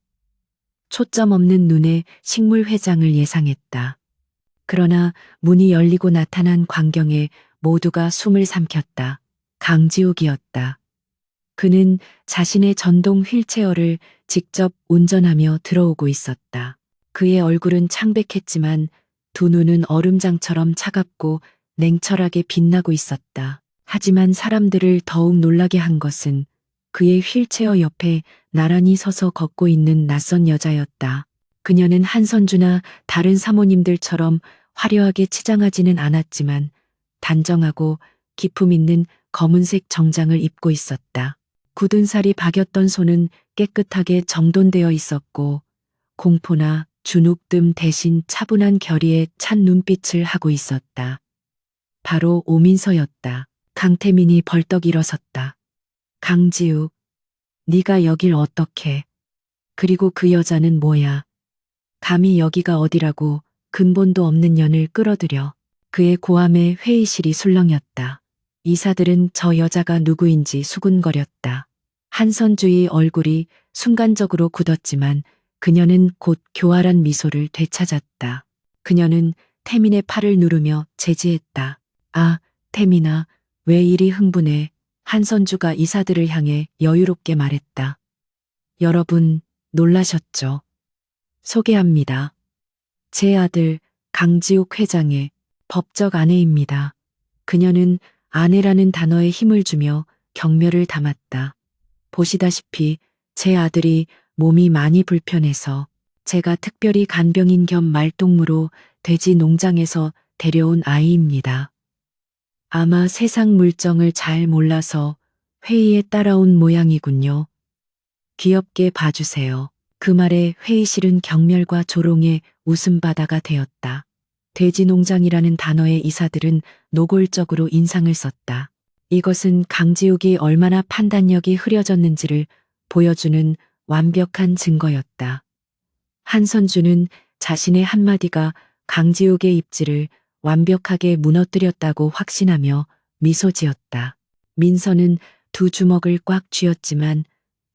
초점 없는 눈의 식물 회장을 예상했다. 그러나 문이 열리고 나타난 광경에 모두가 숨을 삼켰다. 강지욱이었다. 그는 자신의 전동 휠체어를 직접 운전하며 들어오고 있었다. 그의 얼굴은 창백했지만 두 눈은 얼음장처럼 차갑고 냉철하게 빛나고 있었다. 하지만 사람들을 더욱 놀라게 한 것은 그의 휠체어 옆에 나란히 서서 걷고 있는 낯선 여자였다. 그녀는 한선주나 다른 사모님들처럼 화려하게 치장하지는 않았지만 단정하고 기품 있는 검은색 정장을 입고 있었다. 굳은 살이 박였던 손은 깨끗하게 정돈되어 있었고 공포나 주눅듦 대신 차분한 결의에 찬 눈빛을 하고 있었다. 바로 오민서였다. 강태민이 벌떡 일어섰다. 강지욱, 네가 여길 어떻게? 그리고 그 여자는 뭐야? 감히 여기가 어디라고 근본도 없는 년을 끌어들여. 그의 고함에 회의실이 술렁였다. 이사들은 저 여자가 누구인지 수군거렸다. 한선주의 얼굴이 순간적으로 굳었지만 그녀는 곧 교활한 미소를 되찾았다. 그녀는 태민의 팔을 누르며 제지했다. 아, 태민아, 왜 이리 흥분해? 한선주가 이사들을 향해 여유롭게 말했다. 여러분, 놀라셨죠? 소개합니다. 제 아들 강지욱 회장의 법적 아내입니다. 그녀는 아내라는 단어에 힘을 주며 경멸을 담았다. 보시다시피 제 아들이 몸이 많이 불편해서 제가 특별히 간병인 겸 말동무로 돼지 농장에서 데려온 아이입니다. 아마 세상 물정을 잘 몰라서 회의에 따라온 모양이군요. 귀엽게 봐주세요. 그 말에 회의실은 경멸과 조롱의 웃음바다가 되었다. 돼지 농장이라는 단어의 이사들은 노골적으로 인상을 썼다. 이것은 강지욱이 얼마나 판단력이 흐려졌는지를 보여주는 완벽한 증거였다. 한선주는 자신의 한마디가 강지욱의 입지를 완벽하게 무너뜨렸다고 확신하며 미소 지었다. 민서는 두 주먹을 꽉 쥐었지만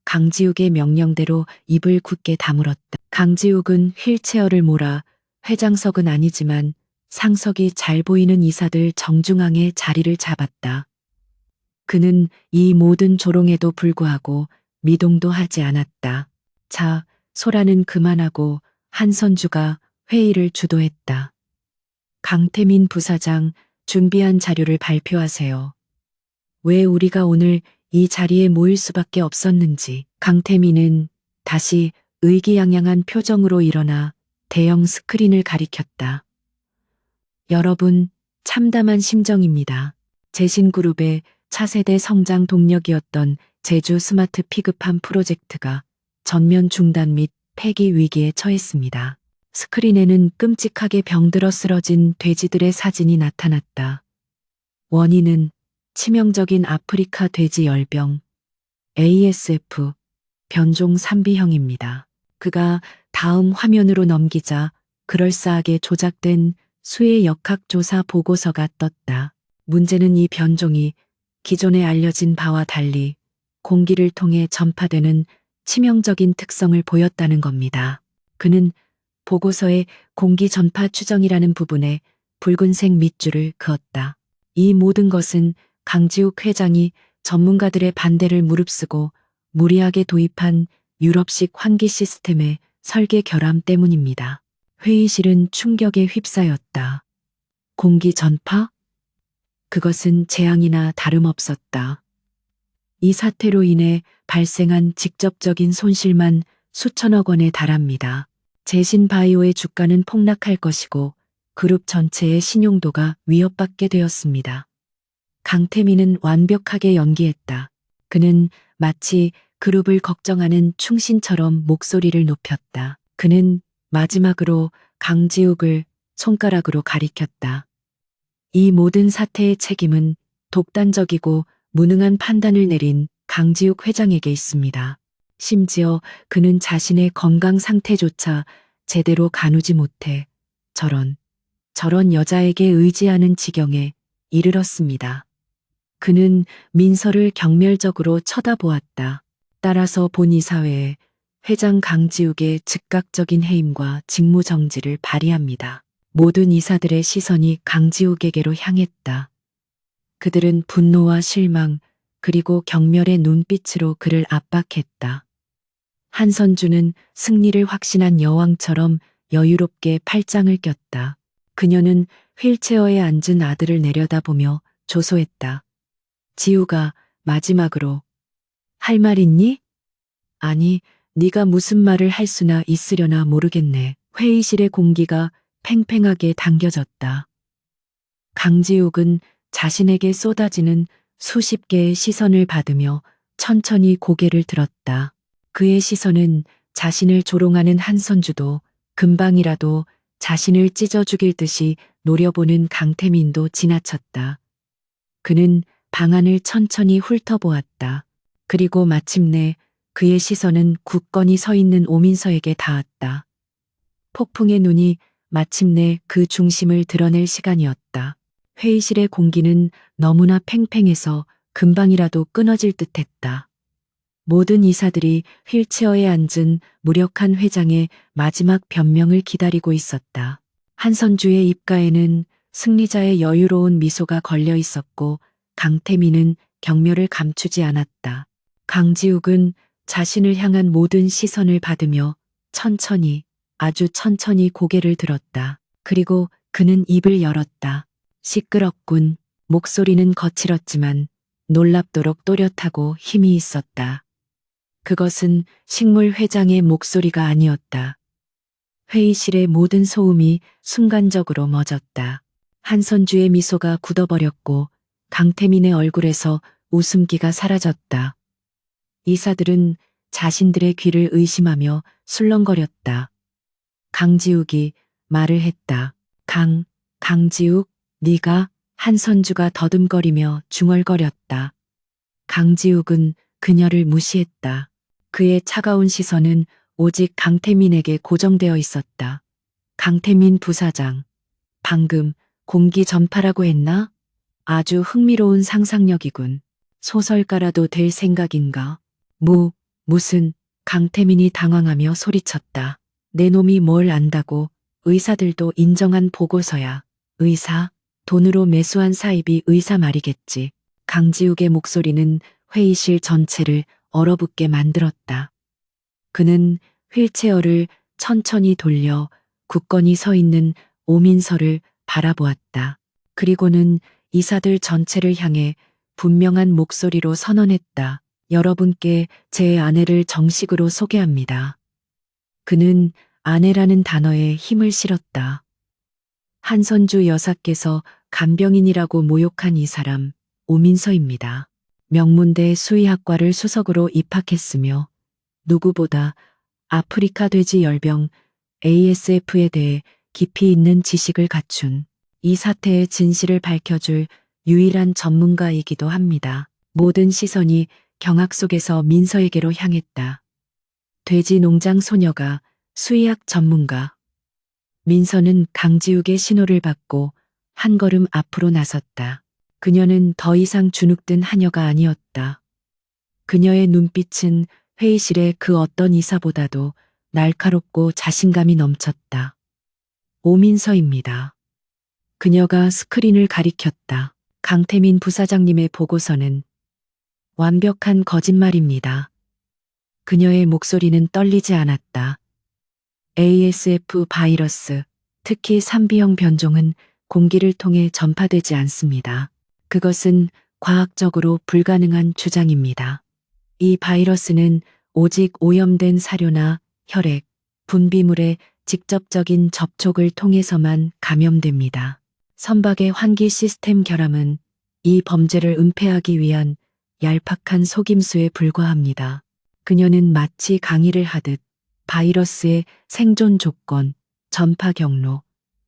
강지욱의 명령대로 입을 굳게 다물었다. 강지욱은 휠체어를 몰아 회장석은 아니지만 상석이 잘 보이는 이사들 정중앙에 자리를 잡았다. 그는 이 모든 조롱에도 불구하고 미동도 하지 않았다. 자, 소라는 그만하고 한선주가 회의를 주도했다. 강태민 부사장, 준비한 자료를 발표하세요. 왜 우리가 오늘 이 자리에 모일 수밖에 없었는지. 강태민은 다시 의기양양한 표정으로 일어나 대형 스크린을 가리켰다. 여러분, 참담한 심정입니다. 재신그룹의 차세대 성장 동력이었던 제주 스마트 픽업함 프로젝트가 전면 중단 및 폐기 위기에 처했습니다. 스크린에는 끔찍하게 병들어 쓰러진 돼지들의 사진이 나타났다. 원인은 치명적인 아프리카 돼지 열병, ASF, 변종 3B형입니다. 그가 다음 화면으로 넘기자 그럴싸하게 조작된 수의 역학조사 보고서가 떴다. 문제는 이 변종이 기존에 알려진 바와 달리 공기를 통해 전파되는 치명적인 특성을 보였다는 겁니다. 그는 보고서의 공기 전파 추정이라는 부분에 붉은색 밑줄을 그었다. 이 모든 것은 강지욱 회장이 전문가들의 반대를 무릅쓰고 무리하게 도입한 유럽식 환기 시스템의 설계 결함 때문입니다. 회의실은 충격에 휩싸였다. 공기 전파? 그것은 재앙이나 다름없었다. 이 사태로 인해 발생한 직접적인 손실만 수천억 원에 달합니다. 제신바이오의 주가는 폭락할 것이고 그룹 전체의 신용도가 위협받게 되었습니다. 강태민은 완벽하게 연기했다. 그는 마치 그룹을 걱정하는 충신처럼 목소리를 높였다. 그는 마지막으로 강지욱을 손가락으로 가리켰다. 이 모든 사태의 책임은 독단적이고 무능한 판단을 내린 강지욱 회장에게 있습니다. 심지어 그는 자신의 건강 상태조차 제대로 가누지 못해 저런 여자에게 의지하는 지경에 이르렀습니다. 그는 민서를 경멸적으로 쳐다보았다. 따라서 본 이사회에 회장 강지욱의 즉각적인 해임과 직무정지를 발의합니다. 모든 이사들의 시선이 강지욱에게로 향했다. 그들은 분노와 실망 그리고 경멸의 눈빛으로 그를 압박했다. 한선주는 승리를 확신한 여왕처럼 여유롭게 팔짱을 꼈다. 그녀는 휠체어에 앉은 아들을 내려다보며 조소했다. 지우가 마지막으로 할 말 있니? 아니, 네가 무슨 말을 할 수나 있으려나 모르겠네. 회의실의 공기가 팽팽하게 당겨졌다. 강지욱은 자신에게 쏟아지는 수십 개의 시선을 받으며 천천히 고개를 들었다. 그의 시선은 자신을 조롱하는 한선주도 금방이라도 자신을 찢어 죽일 듯이 노려보는 강태민도 지나쳤다. 그는 방안을 천천히 훑어보았다. 그리고 마침내 그의 시선은 굳건히 서 있는 오민서에게 닿았다. 폭풍의 눈이 마침내 그 중심을 드러낼 시간이었다. 회의실의 공기는 너무나 팽팽해서 금방이라도 끊어질 듯했다. 모든 이사들이 휠체어에 앉은 무력한 회장의 마지막 변명을 기다리고 있었다. 한선주의 입가에는 승리자의 여유로운 미소가 걸려 있었고 강태민은 경멸을 감추지 않았다. 강지욱은 자신을 향한 모든 시선을 받으며 천천히, 아주 천천히 고개를 들었다. 그리고 그는 입을 열었다. 시끄럽군. 목소리는 거칠었지만 놀랍도록 또렷하고 힘이 있었다. 그것은 식물 회장의 목소리가 아니었다. 회의실의 모든 소음이 순간적으로 멎었다. 한선주의 미소가 굳어버렸고 강태민의 얼굴에서 웃음기가 사라졌다. 이사들은 자신들의 귀를 의심하며 술렁거렸다. 강지욱이 말을 했다. 강지욱, 네가? 한선주가 더듬거리며 중얼거렸다. 강지욱은 그녀를 무시했다. 그의 차가운 시선은 오직 강태민에게 고정되어 있었다. 강태민 부사장, 방금 공기 전파라고 했나? 아주 흥미로운 상상력이군. 소설가라도 될 생각인가? 무슨, 강태민이 당황하며 소리쳤다. 내 놈이 뭘 안다고. 의사들도 인정한 보고서야. 의사? 돈으로 매수한 사입이 의사 말이겠지. 강지욱의 목소리는 회의실 전체를 얼어붙게 만들었다. 그는 휠체어를 천천히 돌려 굳건히 서 있는 오민서를 바라보았다. 그리고는 이사들 전체를 향해 분명한 목소리로 선언했다. 여러분께 제 아내를 정식으로 소개합니다. 그는 아내라는 단어에 힘을 실었다. 한선주 여사께서 간병인이라고 모욕한 이 사람, 오민서입니다. 명문대 수의학과를 수석으로 입학했으며 누구보다 아프리카 돼지 열병 ASF에 대해 깊이 있는 지식을 갖춘 이 사태의 진실을 밝혀줄 유일한 전문가이기도 합니다. 모든 시선이 경악 속에서 민서에게로 향했다. 돼지 농장 소녀가 수의학 전문가. 민서는 강지욱의 신호를 받고 한 걸음 앞으로 나섰다. 그녀는 더 이상 주눅든 하녀가 아니었다. 그녀의 눈빛은 회의실의 그 어떤 이사보다도 날카롭고 자신감이 넘쳤다. 오민서입니다. 그녀가 스크린을 가리켰다. 강태민 부사장님의 보고서는 완벽한 거짓말입니다. 그녀의 목소리는 떨리지 않았다. ASF 바이러스, 특히 3B형 변종은 공기를 통해 전파되지 않습니다. 그것은 과학적으로 불가능한 주장입니다. 이 바이러스는 오직 오염된 사료나 혈액, 분비물의 직접적인 접촉을 통해서만 감염됩니다. 선박의 환기 시스템 결함은 이 범죄를 은폐하기 위한 얄팍한 속임수에 불과합니다. 그녀는 마치 강의를 하듯 바이러스의 생존 조건, 전파 경로,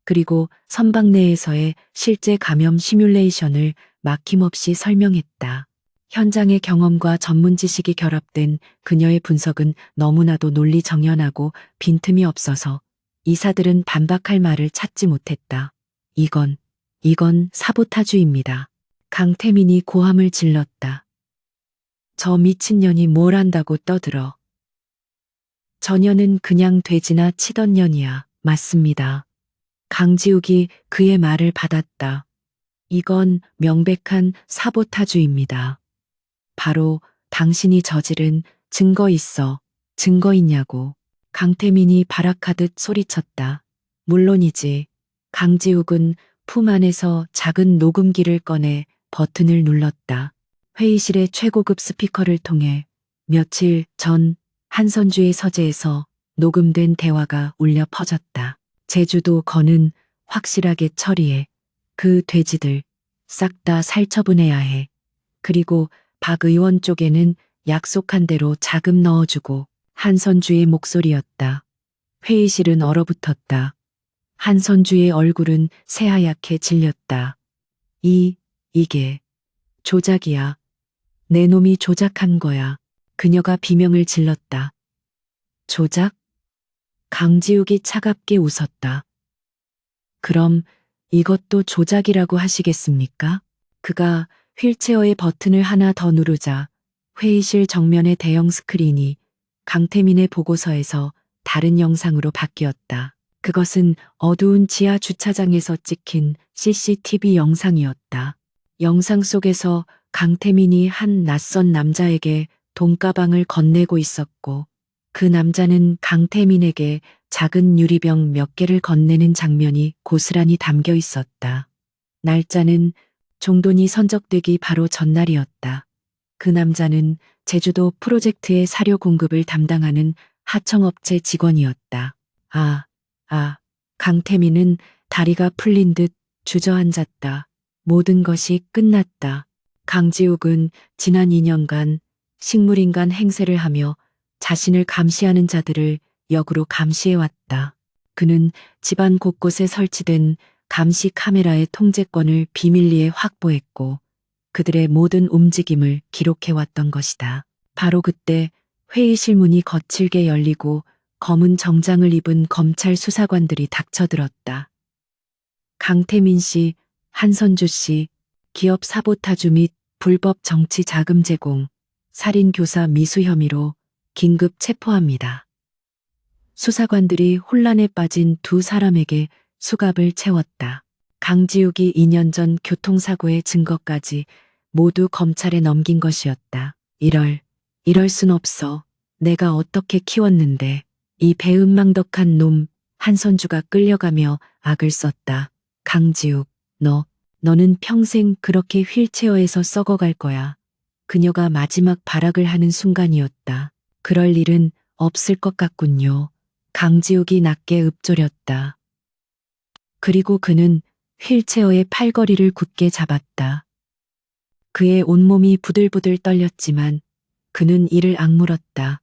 그리고 선박 내에서의 실제 감염 시뮬레이션을 막힘없이 설명했다. 현장의 경험과 전문 지식이 결합된 그녀의 분석은 너무나도 논리정연하고 빈틈이 없어서 이사들은 반박할 말을 찾지 못했다. 이건 사보타주입니다. 강태민이 고함을 질렀다. 저 미친년이 뭘 안다고 떠들어. 저년은 그냥 돼지나 치던 년이야. 맞습니다. 강지욱이 그의 말을 받았다. 이건 명백한 사보타주입니다. 바로 당신이 저지른 증거 있어. 증거 있냐고. 강태민이 발악하듯 소리쳤다. 물론이지. 강지욱은 품 안에서 작은 녹음기를 꺼내 버튼을 눌렀다. 회의실의 최고급 스피커를 통해 며칠 전 한선주의 서재에서 녹음된 대화가 울려 퍼졌다. 제주도 건은 확실하게 처리해. 그 돼지들 싹 다 살처분해야 해. 그리고 박 의원 쪽에는 약속한 대로 자금 넣어주고. 한선주의 목소리였다. 회의실은 얼어붙었다. 한선주의 얼굴은 새하얗게 질렸다. 이게 조작이야. 내 놈이 조작한 거야. 그녀가 비명을 질렀다. 조작? 강지욱이 차갑게 웃었다. 그럼 이것도 조작이라고 하시겠습니까? 그가 휠체어의 버튼을 하나 더 누르자 회의실 정면의 대형 스크린이 강태민의 보고서에서 다른 영상으로 바뀌었다. 그것은 어두운 지하 주차장에서 찍힌 CCTV 영상이었다. 영상 속에서 강태민이 한 낯선 남자에게 돈가방을 건네고 있었고 그 남자는 강태민에게 작은 유리병 몇 개를 건네는 장면이 고스란히 담겨 있었다. 날짜는 종돈이 선적되기 바로 전날이었다. 그 남자는 제주도 프로젝트의 사료 공급을 담당하는 하청업체 직원이었다. 강태민은 다리가 풀린 듯 주저앉았다. 모든 것이 끝났다. 강지욱은 지난 2년간 식물인간 행세를 하며 자신을 감시하는 자들을 역으로 감시해왔다. 그는 집안 곳곳에 설치된 감시 카메라의 통제권을 비밀리에 확보했고 그들의 모든 움직임을 기록해왔던 것이다. 바로 그때 회의실 문이 거칠게 열리고 검은 정장을 입은 검찰 수사관들이 닥쳐들었다. 강태민 씨, 한선주 씨, 기업 사보타주 및 불법 정치 자금 제공, 살인 교사 미수 혐의로 긴급 체포합니다. 수사관들이 혼란에 빠진 두 사람에게 수갑을 채웠다. 강지욱이 2년 전 교통사고의 증거까지 모두 검찰에 넘긴 것이었다. 이럴 순 없어. 내가 어떻게 키웠는데. 이 배은망덕한 놈 한선주가 끌려가며 악을 썼다. 강지욱, 너는 평생 그렇게 휠체어에서 썩어갈 거야. 그녀가 마지막 발악을 하는 순간이었다. 그럴 일은 없을 것 같군요. 강지욱이 낮게 읊조렸다. 그리고 그는 휠체어의 팔걸이를 굳게 잡았다. 그의 온몸이 부들부들 떨렸지만 그는 이를 악물었다.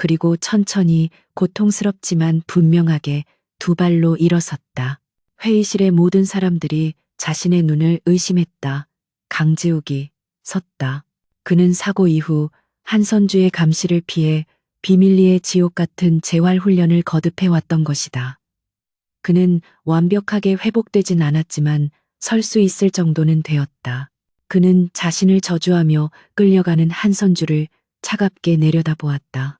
그리고 천천히 고통스럽지만 분명하게 두 발로 일어섰다. 회의실의 모든 사람들이 자신의 눈을 의심했다. 강지욱이 섰다. 그는 사고 이후 한선주의 감시를 피해 비밀리에 지옥 같은 재활 훈련을 거듭해 왔던 것이다. 그는 완벽하게 회복되진 않았지만 설 수 있을 정도는 되었다. 그는 자신을 저주하며 끌려가는 한선주를 차갑게 내려다보았다.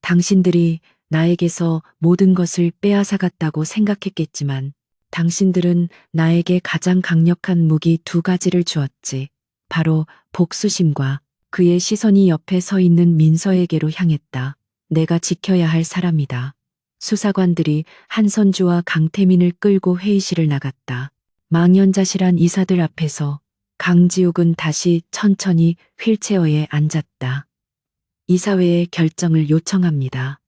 당신들이 나에게서 모든 것을 빼앗아갔다고 생각했겠지만 당신들은 나에게 가장 강력한 무기 두 가지를 주었지. 바로 복수심과 그의 시선이 옆에 서 있는 민서에게로 향했다. 내가 지켜야 할 사람이다. 수사관들이 한선주와 강태민을 끌고 회의실을 나갔다. 망연자실한 이사들 앞에서 강지욱은 다시 천천히 휠체어에 앉았다. 이사회의 결정을 요청합니다.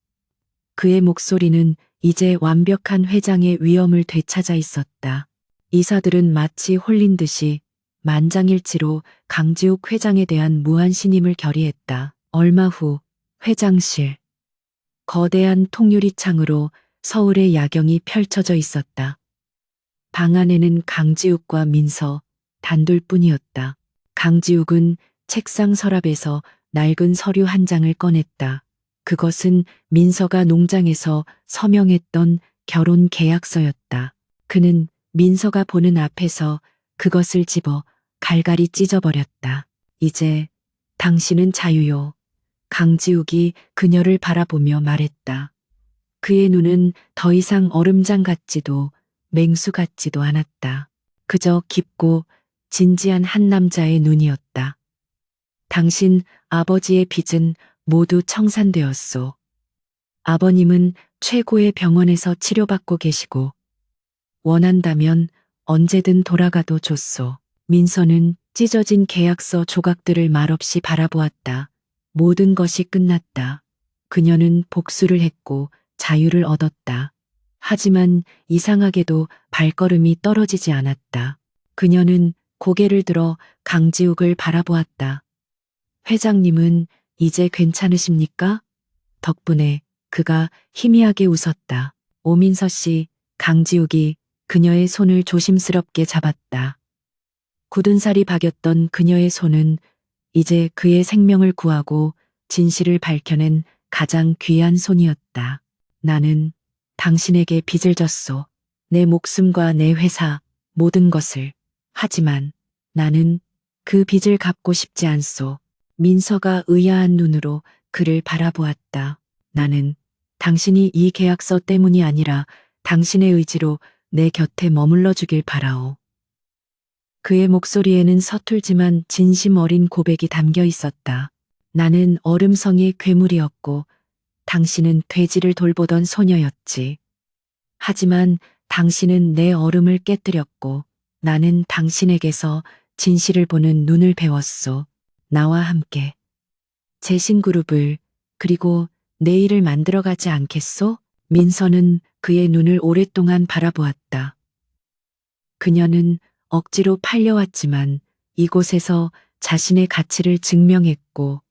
그의 목소리는 이제 완벽한 회장의 위엄을 되찾아 있었다. 이사들은 마치 홀린 듯이 만장일치로 강지욱 회장에 대한 무한 신임을 결의했다. 얼마 후 회장실. 거대한 통유리 창으로 서울의 야경이 펼쳐져 있었다. 방 안에는 강지욱과 민서 단둘뿐이었다. 강지욱은 책상 서랍에서 낡은 서류 한 장을 꺼냈다. 그것은 민서가 농장에서 서명했던 결혼 계약서였다. 그는 민서가 보는 앞에서 그것을 집어 갈갈이 찢어버렸다. 이제 당신은 자유요. 강지욱이 그녀를 바라보며 말했다. 그의 눈은 더 이상 얼음장 같지도 맹수 같지도 않았다. 그저 깊고 진지한 한 남자의 눈이었다. 당신 아버지의 빚은 모두 청산되었소. 아버님은 최고의 병원에서 치료받고 계시고 원한다면 언제든 돌아가도 좋소. 민서는 찢어진 계약서 조각들을 말없이 바라보았다. 모든 것이 끝났다. 그녀는 복수를 했고 자유를 얻었다. 하지만 이상하게도 발걸음이 떨어지지 않았다. 그녀는 고개를 들어 강지욱을 바라보았다. 회장님은 이제 괜찮으십니까? 덕분에 그가 희미하게 웃었다. 오민서 씨, 강지욱이 그녀의 손을 조심스럽게 잡았다. 굳은 살이 박였던 그녀의 손은 이제 그의 생명을 구하고 진실을 밝혀낸 가장 귀한 손이었다. 나는 당신에게 빚을 졌소. 내 목숨과 내 회사, 모든 것을. 하지만 나는 그 빚을 갚고 싶지 않소. 민서가 의아한 눈으로 그를 바라보았다. 나는 당신이 이 계약서 때문이 아니라 당신의 의지로 내 곁에 머물러 주길 바라오. 그의 목소리에는 서툴지만 진심 어린 고백이 담겨 있었다. 나는 얼음성의 괴물이었고 당신은 돼지를 돌보던 소녀였지. 하지만 당신은 내 얼음을 깨뜨렸고 나는 당신에게서 진실을 보는 눈을 배웠소. 나와 함께 재신그룹을 그리고 내일을 만들어가지 않겠소? 민서는 그의 눈을 오랫동안 바라보았다. 그녀는 억지로 팔려왔지만 이곳에서 자신의 가치를 증명했고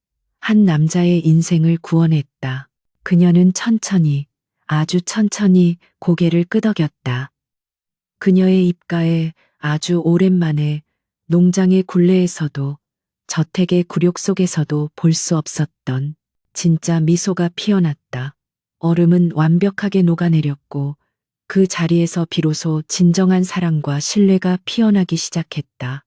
한 남자의 인생을 구원했다. 그녀는 천천히, 아주 천천히 고개를 끄덕였다. 그녀의 입가에 아주 오랜만에 농장의 굴레에서도 저택의 굴욕 속에서도 볼 수 없었던 진짜 미소가 피어났다. 얼음은 완벽하게 녹아내렸고 그 자리에서 비로소 진정한 사랑과 신뢰가 피어나기 시작했다.